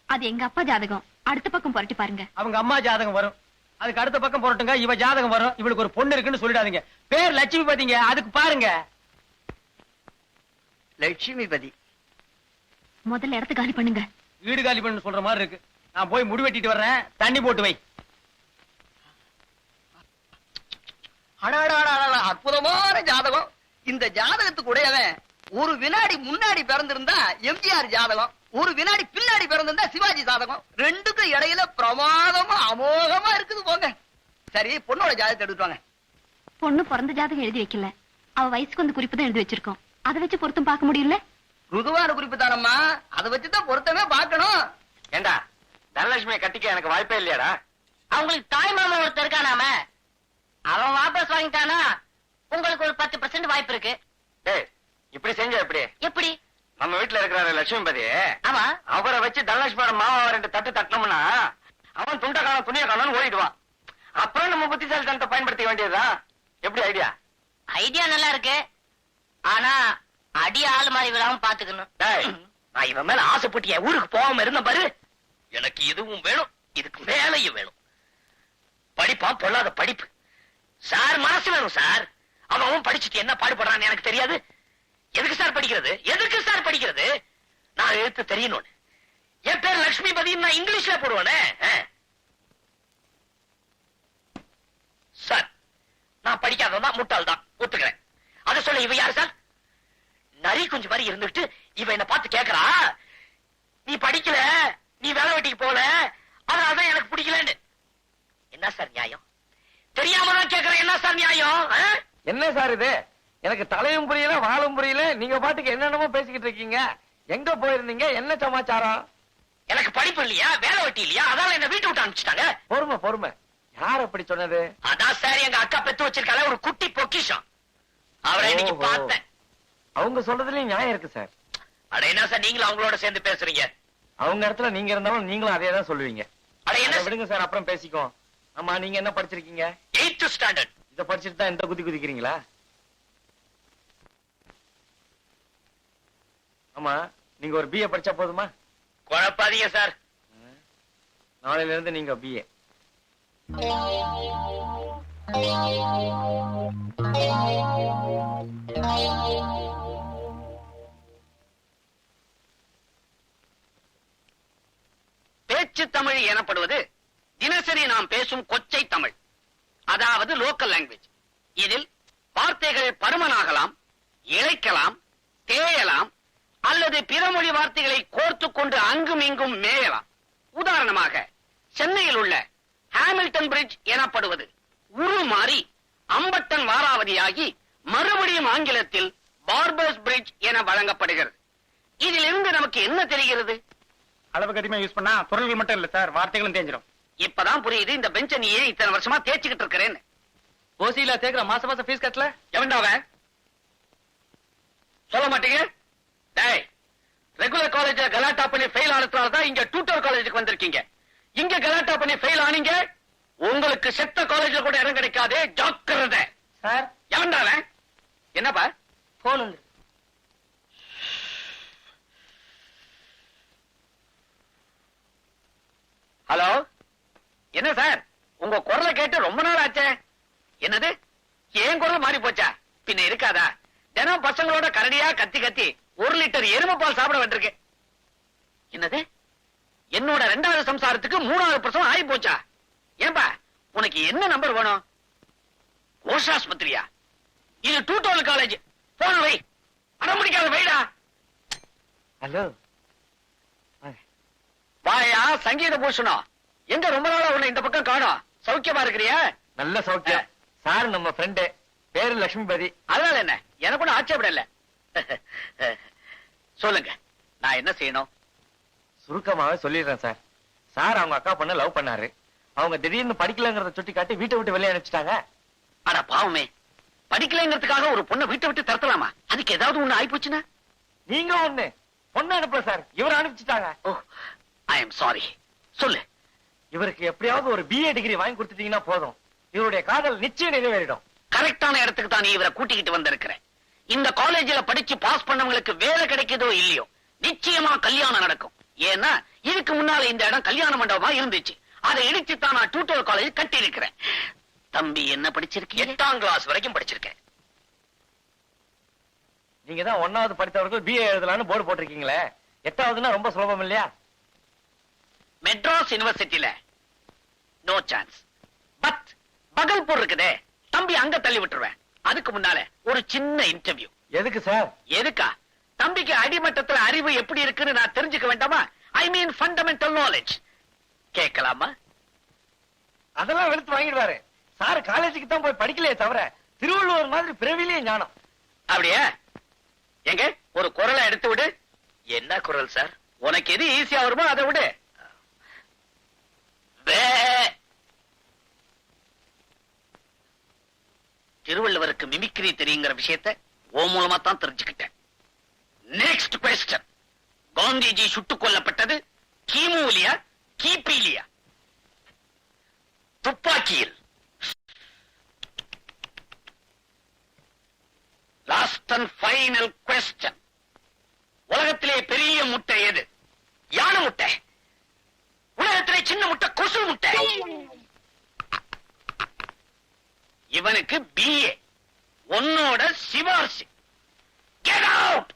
அது எங்க அப்பா ஜாதகம். அடுத்த பக்கம் புரட்டி பாருங்க. அவங்க அம்மா ஜாதகம் வரும், அதுக்கு அடுத்த பக்கம் புரட்டுங்க. இவ ஜாதகம் வரும், இவளுக்கு ஒரு பொண்ணு இருக்குன்னு சொல்லிடாதீங்க. பேர் லட்சுமி பதிங்க, அதுக்கு பாருங்க. லட்சுமிபதி. முதல்ல இடத்த காலி பண்ணுங்க. வீடு காலி பண்ணு சொல்ற மாதிரி இருக்கு. நான் போய் முடி வெட்டிட்டு வர்றேன், தண்ணி போட்டு வை. அற்புதமான ஜாதகம். இந்த ஜாதகத்துக்கு உடையவன் ஒரு வினாடி முன்னாடி பிறந்திருந்தா எம்ஜிஆர் ஜாதகம், ஒரு வினாடி பின்னாடி பிறந்திருந்தா சிவாஜி ஜாதகம். ரெண்டுக்கும் இடையில பிரமாதமா அமோகமா இருக்குது போங்க. சரி, பொண்ணோட ஜாதகத்தை எடுத்துவாங்க. பொண்ணு பிறந்த ஜாதகம் எழுதி வைக்கல, அவ வயசுக்கு வந்து குறிப்பு தான் எழுதி வச்சிருக்கோம். அதை வச்சு பொருத்தம் பார்க்க முடியல. ருதுவான குறிப்பு தானம்மா, அதை வச்சுதான் பொருத்தமே பார்க்கணும். ஏண்டா தனலட்சுமியை கட்டிக்க எனக்கு வாய்ப்பே இல்லையாடா? அவங்களுக்கு தாய் மாமன் ஒருத்தர் இருக்கானாம, அவன் வாபஸ் வாங்கிட்டானா உங்களுக்கு ஒரு 10% வாய்ப்பு இருக்கு. டேய், இப்படி செஞ்ச எப்படி? எப்படி? நம்ம வீட்டுல இருக்கிற லட்சுமிபதி, ஆமா, அவரை வச்சு தனலட்சுமியோட மாமா 2 தட்டு தட்டினோம்னா அவன் துண்ட காலம் துணிய காலம் ஓடிடுவான். அப்புறம் நம்ம புத்திசாலித்தனத்தை பயன்படுத்திக்க வேண்டியதுதான். எப்படி ஐடியா? ஐடியா நல்லா இருக்கு, ஆனா அடி ஆள் மாதிரி விழாம பாத்துக்கணும். நான் இவன் மேல ஆசைப்பட்டு என் ஊருக்கு போகாம இருந்த பாரு. எனக்கு இதுவும் வேணும், இதுக்கு மேலையும் வேணும். படிப்பான் பொல்லாத படிப்பு. சார் மனசு வேணும் சார். அவன் படிச்சுட்டு என்ன பாடுபடுறான்னு எனக்கு தெரியாது. எதுக்கு சார் படிக்கிறது? எதுக்கு சார் படிக்கிறது? நான் எழுத்து தெரியணும்னு. என் பேர் லட்சுமிபதி, நான் இங்கிலீஷ்ல போடுவானே. சார், நான் படிக்காததான் முட்டாள் தான் ஒத்துக்கிறேன். அதை சொல்ல இவ யாரு சார்? நரி கொஞ்சம் மாதிரி இருந்துட்டு இவ என்ன பார்த்து கேக்குறா, நீ படிக்கல, நீ வேலை வெட்டிக்கு போல, அதனாலதான் எனக்கு பிடிக்கலன்னு. என்ன சார் நியாயம்? தெரியாம தான் கேக்குறேன், என்ன சார் நியாயம்? என்ன சார் இது? எனக்கு தலையும் புரியல, வாழும் புரியல. நீங்க பாட்டுக்கு என்னென்னமோ பேசிக்கிட்டு இருக்கீங்க. எங்க போயிருந்தீங்க? என்ன சமாச்சாரம்? எனக்கு படிப்பு இல்லையா, வேலை வெட்டி இல்லையா, அதால என்ன வீட்டு விட்டு அனுப்பிச்சிட்டாங்க. பொறுமை பொறுமை. யார் அப்படி சொன்னது? அதான் சார் எங்க அக்கா பெத்து வச்சிருக்கால ஒரு குட்டி பொக்கிஷம். அவரை இன்னைக்கு ஓஹோ. பார்த்தேன். அவங்க சொல்றதுலயும் நியாயம் இருக்கு சார். அட என்ன சார் நீங்களும் அவங்களோட சேர்ந்து பேசுறீங்க? அவங்க இடத்துல நீங்க இருந்தாலும் நீங்களும் அதே தான் சொல்லுவீங்க. அட என்ன அதை விடுங்க சார், அப்புறம் பேசிக்கோம். ஆமா, நீங்க என்ன படிச்சிருக்கீங்க? 8th standard. இத படிச்சுட்டு தான் இந்த குதி குதிக்கிறீங்களா? ஆமா, நீங்க ஒரு பிஏ படிச்சா போதுமா? குழப்பாதீங்க சார். நாளையில இருந்து நீங்க பிஏ. பேச்சு தமிழ் எனப்படுவது தினசரி நாம் பேசும் கொச்சை தமிழ், அதாவது லோக்கல் லாங்குவேஜ். இதில் வார்த்தைகள் பருமனாகலாம், இழைக்கலாம், தேயலாம் அல்லது பிறமொழி வார்த்தைகளை கோர்த்து கொண்டு அங்கும் இங்கும் மேயலாம். உதாரணமாக சென்னையில் உள்ள ஹாமில்டன் பிரிட்ஜ் எனப்படுவது உருமாறி அம்பட்டன் வாராவதியாகி மறுபடியும் ஆங்கிலத்தில் பார்பர்ஸ் பிரிட்ஜ் என வழங்கப்படுகிறது. இதிலிருந்து நமக்கு என்ன தெரிகிறது? அளவுக்கு அதிகமா யூஸ் பண்ணா பொருள்கள் மட்டும் இல்ல சார், வார்த்தைகளும் தேஞ்சிடும். இப்பதான் புரியுது இந்த பெஞ்ச நீ ஏன் இத்தனை வருஷமா தேய்ச்சிக்கிட்டு இருக்கிறேன்னு. ஓசியில சேர்க்கிற மாசம் மாசம் ஃபீஸ் கட்டல எவன்டாவ சொல்ல மாட்டீங்க? டேய், ரெகுலர் காலேஜ்ல கலாட்டா பண்ணி ஃபெயில் ஆனதுனாலதான் இங்க டியூட்டர் காலேஜுக்கு வந்திருக்கீங்க. இங்க கலாட்டா பண்ணி ஃபெயில் ஆனீங்க, உங்களுக்கு செத்த காலேஜ்ல கூட இடம் கிடைக்காது. ஜாக்கிரதை. சார். எவன்டாவ? என்னப்பா? போன் வந்து. ஹலோ, என்ன சார், உங்க குரலை கேட்டு ரொம்ப நாள் ஆச்சே. என்னது, ஏன் குரல் மாறி போச்சா? பின்ன இருக்காதா? தினம் பசங்களோட கரடியா கத்தி கத்தி 1 லிட்டர் எருமை பால் சாப்பிட வேண்டியிருக்கு. என்னது, என்னோட 2வது சம்சாரத்துக்கு 3வது பிரசவம் ஆகி போச்சா? ஏன்பா, உனக்கு என்ன நம்பர் வேணும்? கோஷாஸ்பத்திரியா? இது டூட்டோல் காலேஜ். போன வை, அடம்பிடிக்காத வைடா. ஹலோ. வாயா சங்கீத பூஷணம், எங்க ரொம்ப நாளா உன்னை இந்த பக்கம் காணோம். சௌக்கியமா இருக்கிறியா? நல்ல சௌக்கியம் சார். நம்ம ஃப்ரெண்டு பேரு லட்சுமிபதி. அதனால என்ன, எனக்கு ஒன்னும் ஆட்சேபம் இல்ல. சொல்லுங்க, நான் என்ன செய்யணும்? சுருக்கமாவே சொல்லிடுறேன் சார். சார் அவங்க அக்கா பொண்ண லவ் பண்ணாரு. அவங்க திடீர்னு படிக்கலங்கறத சுட்டி காட்டி வீட்டை விட்டு வெளியே அனுப்பிச்சிட்டாங்க. அட பாவமே, படிக்கலைங்கிறதுக்காக ஒரு பொண்ணை வீட்டை விட்டு தரத்தலாமா? அதுக்கு ஏதாவது ஒண்ணு ஆயிப்போச்சுன்னா? நீங்க ஒண்ணு பொண்ணு அனுப்பல சார், இவர் அனுப்பிச்சிட்டாங்க. ஓ, ஐ எம் சாரி. சொல்லு. இவருக்கு எப்படியாவது ஒரு BA டிகிரி வாங்கி கொடுத்துட்டீங்கன்னா போதும், இவருடைய காதல் நிச்சயம் நிறைவேறிடும். கரெக்டான இடத்துக்கு தான் நீ இவரை கூட்டிக்கிட்டு வந்திருக்கிறேன். இந்த காலேஜ்ல படிச்சு பாஸ் பண்ணவங்களுக்கு வேலை கிடைக்குதோ இல்லையோ, நிச்சயமா கல்யாணம் நடக்கும். ஏன்னா இதுக்கு முன்னால இந்த இடம் கல்யாண மண்டபமா இருந்துச்சு. அதை இடிச்சு தான் நான் டியூட்டர் காலேஜ் கட்டி இருக்கிறேன். தம்பி என்ன படிச்சிருக்கீங்க? 8ஆம் கிளாஸ் வரைக்கும் படிச்சிருக்கேன். நீங்க தான் 1வது படித்தவர்கள் BA எழுதலாம்னு போர்டு போட்டிருக்கீங்களே, 8வதுன்னா ரொம்ப சுலபம் இல்லையா? மெட்ராஸ் யூனிவர்சிட்டியில நோ சான்ஸ். பட் பகல்பூர் இருக்குதே, தம்பி அங்க தள்ளி விட்டுருவேன். அதுக்கு முன்னால ஒரு சின்ன இன்டர்வியூ. எதுக்கு சார்? எதுக்கா? தம்பிக்கு அடிமட்டத்துல அறிவு எப்படி இருக்குன்னு நான் தெரிஞ்சுக்க வேண்டாமா? ஐ மீன் ஃபண்டமெண்டல் நாலேஜ். கேட்கலாமா? அதெல்லாம் வெளுத்து வாங்கிடுவாரு. சார் காலேஜுக்கு தான் போய் படிக்கலையே தவிர திருவள்ளுவர் மாதிரி பிறவிலேயே ஞானம். அப்படியே? எங்க ஒரு குரலை எடுத்து விடு. என்ன குரல் சார்? உனக்கு எது ஈஸியா வருமோ அதை விடு. திருவள்ளுவருக்கு மிமிக்ரி தெரியுங்கிற விஷயத்தை ஓ மூலமா தான் தெரிஞ்சுக்கிட்டேன். Next question. காந்திஜி சுட்டுக் கொல்லப்பட்டது கிமுலியா கிபிலியா? துப்பாக்கியில். Last and final question. உலகத்திலே பெரிய முட்டை எது? யானை முட்டை. உலகத்திலே சின்ன முட்டை கொசு முட்டை. இவனுக்கு BA, உன்னோட சிபார்சு. Get out!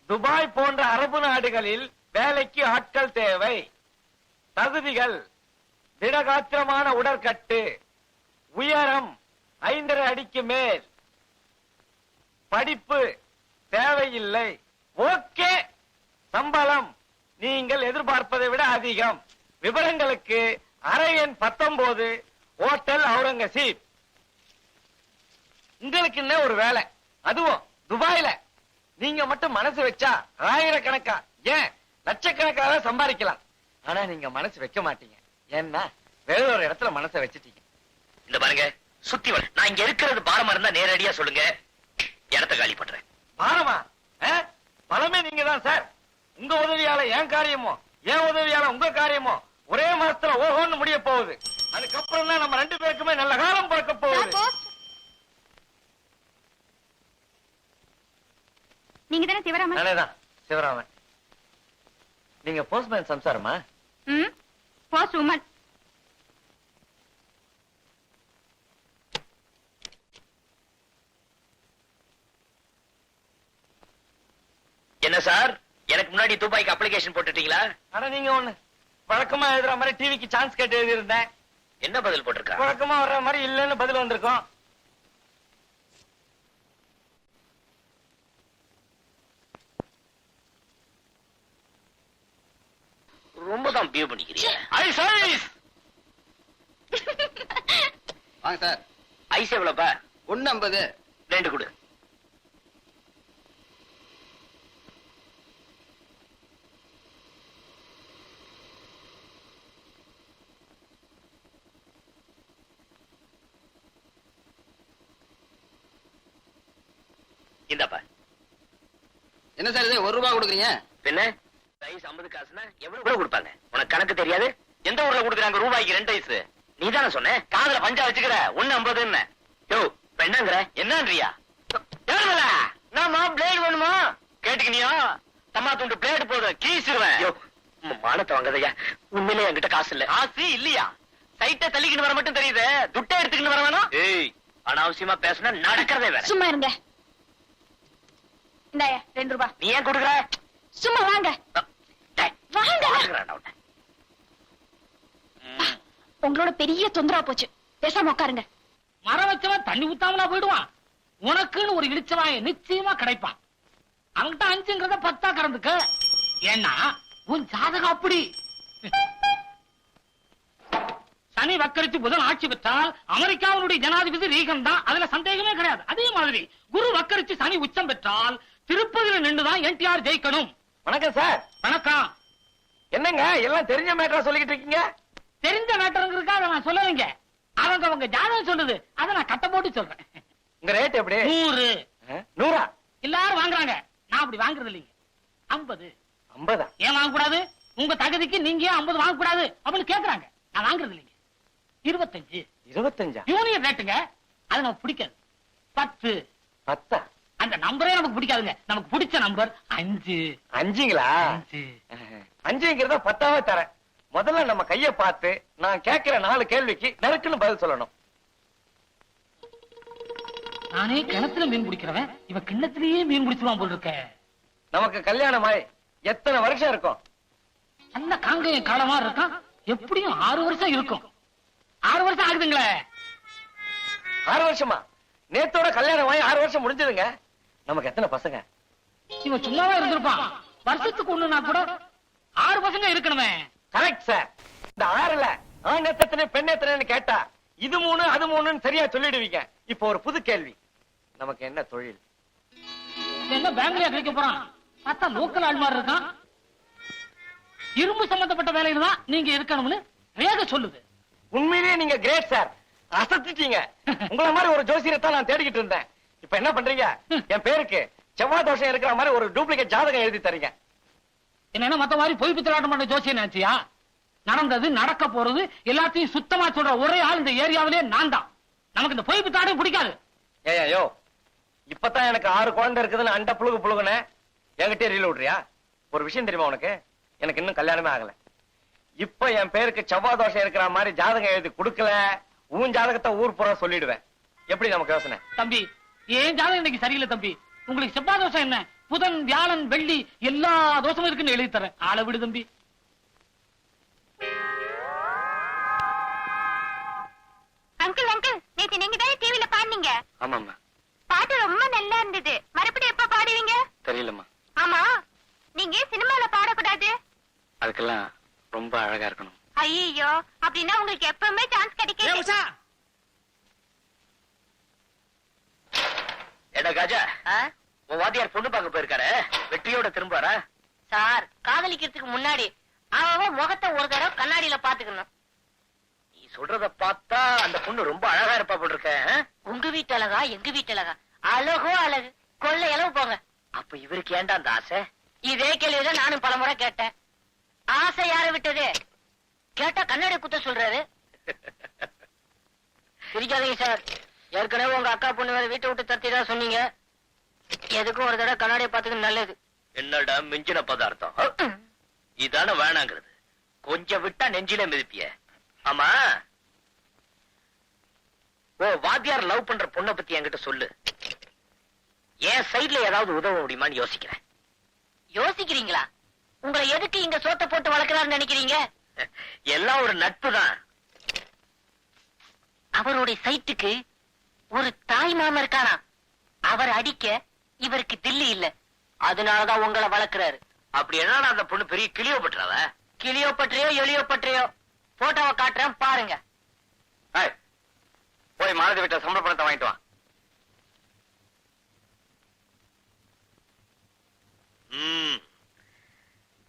துபாய் போன்ற அரபு நாடுகளில் வேலைக்கு ஆட்கள் தேவை. தகுதிகள்: திடகாத்திரமான உடற்கட்டு, உயரம் 5.5 அடிக்கு மேல், படிப்பு தேவையில்லை. ஓகே. சம்பளம் நீங்கள் எதிர்பார்ப்பதை விட அதிகம். விவரங்களுக்கு அறை எண் 19, ஹோட்டல் அவுரங்கசீப். உங்களுக்கு என்ன ஒரு வேலை, அதுவும் துபாயில. நீங்க மட்டும் மனசு வச்சா ஆயிரக்கணக்கா, ஏன் லட்சக்கணக்காக சம்பாதிக்கலாம். ஆனா நீங்க மனசு வைக்க மாட்டீங்க. ஏன்னா வேற ஒரு இடத்துல மனசை வச்சுட்டீங்க. இந்த பாருங்க, சுத்தி வர நான் இங்க இருக்கிறது பாரமா இருந்தா நேரடியா சொல்லுங்க, இடத்த காலி பண்றேன். பாரமா? பலமே நீங்க தான் சார். உங்க உதவியால என் காரியமோ, என் உதவியால உங்க காரியமோ ஒரே மாசத்துல ஓஹோன்னு முடிய போகுது. அதுக்கப்புறம் தான் நம்ம 2 பேருக்குமே நல்ல காலம் பிறக்க போகுது. நீங்க தானே சிவராமன்? நானேதான் சிவராமன். நீங்க போஸ்ட்மேன் சம்சாரமா? Post woman. என்ன சார், எனக்கு முன்னாடி துபாய்க்கு அப்ளிகேஷன் போட்டுட்டீங்களா? ஆனா நீங்க ஒண்ணு வழக்கமா எழுதுற மாதிரி டிவிக்கு சான்ஸ் கேட்டு எழுதியிருந்தேன். என்ன பதில் போட்டிருக்கா? வழக்கமா வர்ற மாதிரி இல்லன்னு பதில் வந்திருக்கோம். ரொம்ப தான் பியூ பண்ணிக்கிறீங்க. Ice ice. வாங்க சார். ஐஸ் எவ்வளவுப்பா? 1.50. 2 கொடு. இந்தாப்பா. என்ன சார் இது 1 ரூபாய் கொடுக்குறீங்க? பின்ன ஐஸ் 50 காசுனா எவ்வளவு கொடுப்பாங்க? உனக்கு கணக்கு தெரியாது? எந்த ஊர்ல கொடுக்குறாங்க ரூபாய்க்கு 2 ஐஸ்? நீ தானே சொன்ன காதுல பஞ்சா வச்சுக்கிற 1.50. யோ என்னங்கிற என்னன்றியா? நாம பிளேடு வேணுமா கேட்டுக்கினியா? தம்மா துண்டு பிளேடு போதும் கீசிடுவேன். யோ மானத்தை வாங்கதையா, உண்மையிலே என்கிட்ட காசு இல்ல. காசு இல்லையா? சைட்டை தள்ளிக்கிட்டு வர மட்டும் தெரியுது, துட்டை எடுத்துக்கிட்டு வர வேணாம். ஏய் அனாவசியமா பேசுனா நடக்கிறதே வேற. சும்மா இருங்க. இந்தாயா 2 ரூபாய். நீ ஏன் கொடுக்குற? சும்மா வாங்க. வாங்க. உங்களோட பெரிய தொந்தரா போச்சு. பேசாம உட்காருங்க. மரம் வச்சவன் தண்ணி ஊத்தாமலா போயிடுவான். உனக்குன்னு ஒரு இடிச்சவாய நிச்சயமா கிடைப்பான். அவன்கிட்ட 5ங்கிறத 10 கறந்துக்க. ஏன்னா உன் ஜாதகம் அப்படி. சனி வக்கரித்து புதன் ஆட்சி பெற்றால் அமெரிக்காவுடைய ஜனாதிபதி ரீகன் தான், அதுல சந்தேகமே கிடையாது. அதே மாதிரி குரு வக்கரிச்சு சனி உச்சம் பெற்றால் திருப்பதியில நின்றுதான் என்டிஆர் ஜெயிக்கணும். வணக்கம் சார். வணக்கம். என்னங்க எல்லாம் தெரிஞ்ச மேட்டரா சொல்லிக்கிட்டு இருக்கீங்க? தெரிஞ்ச மேட்டருங்க அதை நான் சொல்லலைங்க. அவங்க ஜாதகம் சொல்லுது, அதை நான் கட்ட போட்டு சொல்றேன். உங்க ரேட் எப்படி? 100. 100? எல்லாரும் வாங்குறாங்க, நான் அப்படி வாங்குறது இல்லைங்க. 50. 50? ஏன் வாங்க கூடாது? உங்க தகுதிக்கு நீங்க 50 வாங்க கூடாது அப்படின்னு கேக்குறாங்க. நான் வாங்குறது இல்லைங்க. 25. 25? யூனியன் ரேட்டுங்க, அது நமக்கு பிடிக்காது. 10. 10? அந்த நம்பரே நமக்கு பிடிக்காதுங்க. நமக்கு பிடிச்ச நம்பர் 5. 5ங்களா? 5. 5ங்கிறத 10ஆவே தரேன். முதல்ல நம்ம கைய பார்த்து நான் கேட்கிற 4 கேள்விக்கு நறுக்குன்னு பதில் சொல்லணும். நானே கிணத்துல மீன் பிடிக்கிறவன், இவன் கிண்ணத்திலேயே மீன் பிடிச்சிருவான் போல் இருக்க. நமக்கு கல்யாணமாய் எத்தனை வருஷம் இருக்கும்? நல்ல காங்கைய காலமா இருக்கான். எப்படியும் 6 வருஷம் இருக்கும். 6 வருஷம் ஆகுதுங்களே. 6 வருஷமா? நேத்தோட கல்யாணமாய் 6 வருஷம் முடிஞ்சதுங்க. நமக்கு எத்தனை பசங்க? இவன் சும்மாவா இருந்திருப்பான். வருஷத்துக்கு ஒண்ணுனா கூட 6 பசங்க இருக்கணுமே. Correct sir. இந்த 6ல ஆண் எத்தனை பெண் எத்தனைன்னு கேட்டா இது 3 அது 3ன்னு சரியா சொல்லிடுவீங்க. இப்போ ஒரு புது கேள்வி, நமக்கு என்ன தொழில்? என்ன பேங்க்லயா கிடைக்க போறான்? பார்த்தா லோக்கல் ஆள் மாதிரி இருக்கான். இரும்பு சம்பந்தப்பட்ட வேலையில தான் நீங்க இருக்கணும்னு வேக சொல்லுது. உண்மையிலேயே நீங்க கிரேட் சார், அசத்திட்டீங்க. உங்களை மாதிரி ஒரு ஜோசியத்தை நான் தேடிக்கிட்டு இருந்தேன். இப்ப என்ன பண்றீங்க? என் பேருக்கு செவ்வாய் தோஷம் இருக்கிற மாதிரி ஒரு டூப்ளிகேட் ஜாதகம் எழுதி தரீங்க. என்ன மத்த மாதிரி பொய் பித்தலாட்டம் பண்ண ஜோசியம் நினைச்சியா? நடந்தது நடக்க போறது எல்லாத்தையும் சுத்தமா சொல்ற ஒரே ஆள் இந்த ஏரியாவிலே நான் தான். நமக்கு இந்த பொய் பித்தாட்டம் பிடிக்காது. ஏயோ இப்பதான் எனக்கு 6 குழந்தை இருக்குதுன்னு அண்ட புழுகுன என்கிட்ட ரீல் விடுறியா? ஒரு விஷயம் தெரியுமா உனக்கு? எனக்கு இன்னும் கல்யாணமே ஆகல. இப்ப என் பேருக்கு செவ்வாய் தோஷம் இருக்கிற மாதிரி ஜாதகம் எழுதி கொடுக்கல, உன் ஜாதகத்தை ஊர் பூரா சொல்லிடுவேன். எப்படி நமக்கு யோசனை? தம்பி ஏன் ஜாதகம் இன்னைக்கு சரியில்லை தம்பி. உங்களுக்கு செவ்வாய் தோஷம் என்ன, புதன் வியாழன் வெள்ளி எல்லா தோஷமும் இருக்குன்னு எழுதி தரேன். ஆளை விடு தம்பி. அங்கிள் அங்கிள், நேத்து நீங்க தான் டிவில பாடுனீங்க. ஆமாம்மா. பாட்டு ரொம்ப நல்லா இருந்தது. மறுபடியும் எப்ப பாடுவீங்க? தெரியலம்மா. ஆமா, நீங்க சினிமால பாடக்கூடாது? அதுக்கெல்லாம் ரொம்ப அழகா இருக்கணும். ஐயோ, அப்படின்னா உங்களுக்கு எப்பவுமே சான்ஸ் கிடைக்காது. ஏடா காஜா, உன் வாத்தியார் பொண்ணு பார்க்க போயிருக்காரு, வெற்றியோட திரும்புவாரா? சார், காதலிக்கிறதுக்கு முன்னாடி அவன் முகத்தை ஒரு தடவை கண்ணாடியில பாத்துக்கணும். நீ சொல்றத பார்த்தா அந்த பொண்ணு ரொம்ப அழகா இருப்பா போல் இருக்க. உங்க வீட்டு அழகா எங்க வீட்டு அழகா? அழகோ அழகு, கொள்ளை அளவு போங்க. அப்ப இவருக்கு ஏன்டா அந்த ஆசை? இதே கேள்விதான் நானும் பலமுறை கேட்டேன். ஆசை யார விட்டது? கேட்டா கண்ணாடி குத்த சொல்றாரு. சிரிக்காதீங்க சார். ஏற்கனவே உங்க அக்கா பொண்ணு வேற வீட்டை விட்டு தத்திதான் சொன்னீங்க. எதுக்கும் ஒரு தடவை கண்ணாடியை பாத்துக்க நல்லது. என்னடா மிஞ்சின பதார்த்தம்? இதான வேணாங்கிறது. கொஞ்சம் விட்டா நெஞ்சில மிதிப்பிய. ஆமா, ஓ வாத்தியார் லவ் பண்ற பொண்ணை பத்தி என்கிட்ட சொல்லு. என் சைட்ல ஏதாவது உதவ முடியுமான்னு யோசிக்கிறேன். யோசிக்கிறீங்களா? உங்களை எதுக்கு இங்க சோத்த போட்டு வளர்க்கிறாருன்னு நினைக்கிறீங்க? எல்லாம் ஒரு நட்பு தான். அவருடைய சைட்டுக்கு ஒரு தாய் மாமன் இருக்கானா? அவர் அடிக்க இவருக்கு தில்லி இல்ல, அதனாலதான் உங்களை வளர்க்கிறாரு. அப்படி என்னடா அந்த பொண்ணு பெரிய கிளியோபட்றாவ? கிளியோ பற்றியோ எலியோ பற்றியோ போட்டோவை காட்டுறேன் பாருங்க. போய் மாலதி வீட்டை சம்பள பணத்தை வாங்கிட்டு வா.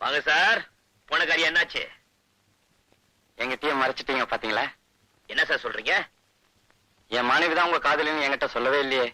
வாங்க சார். போன காரியம் என்னாச்சு? எங்கிட்டயும் மறைச்சிட்டீங்க பாத்தீங்களா? என்ன சார் சொல்றீங்க? என் மனைவி தான் உங்க காதலின்னு என்கிட்ட சொல்லவே இல்லையே.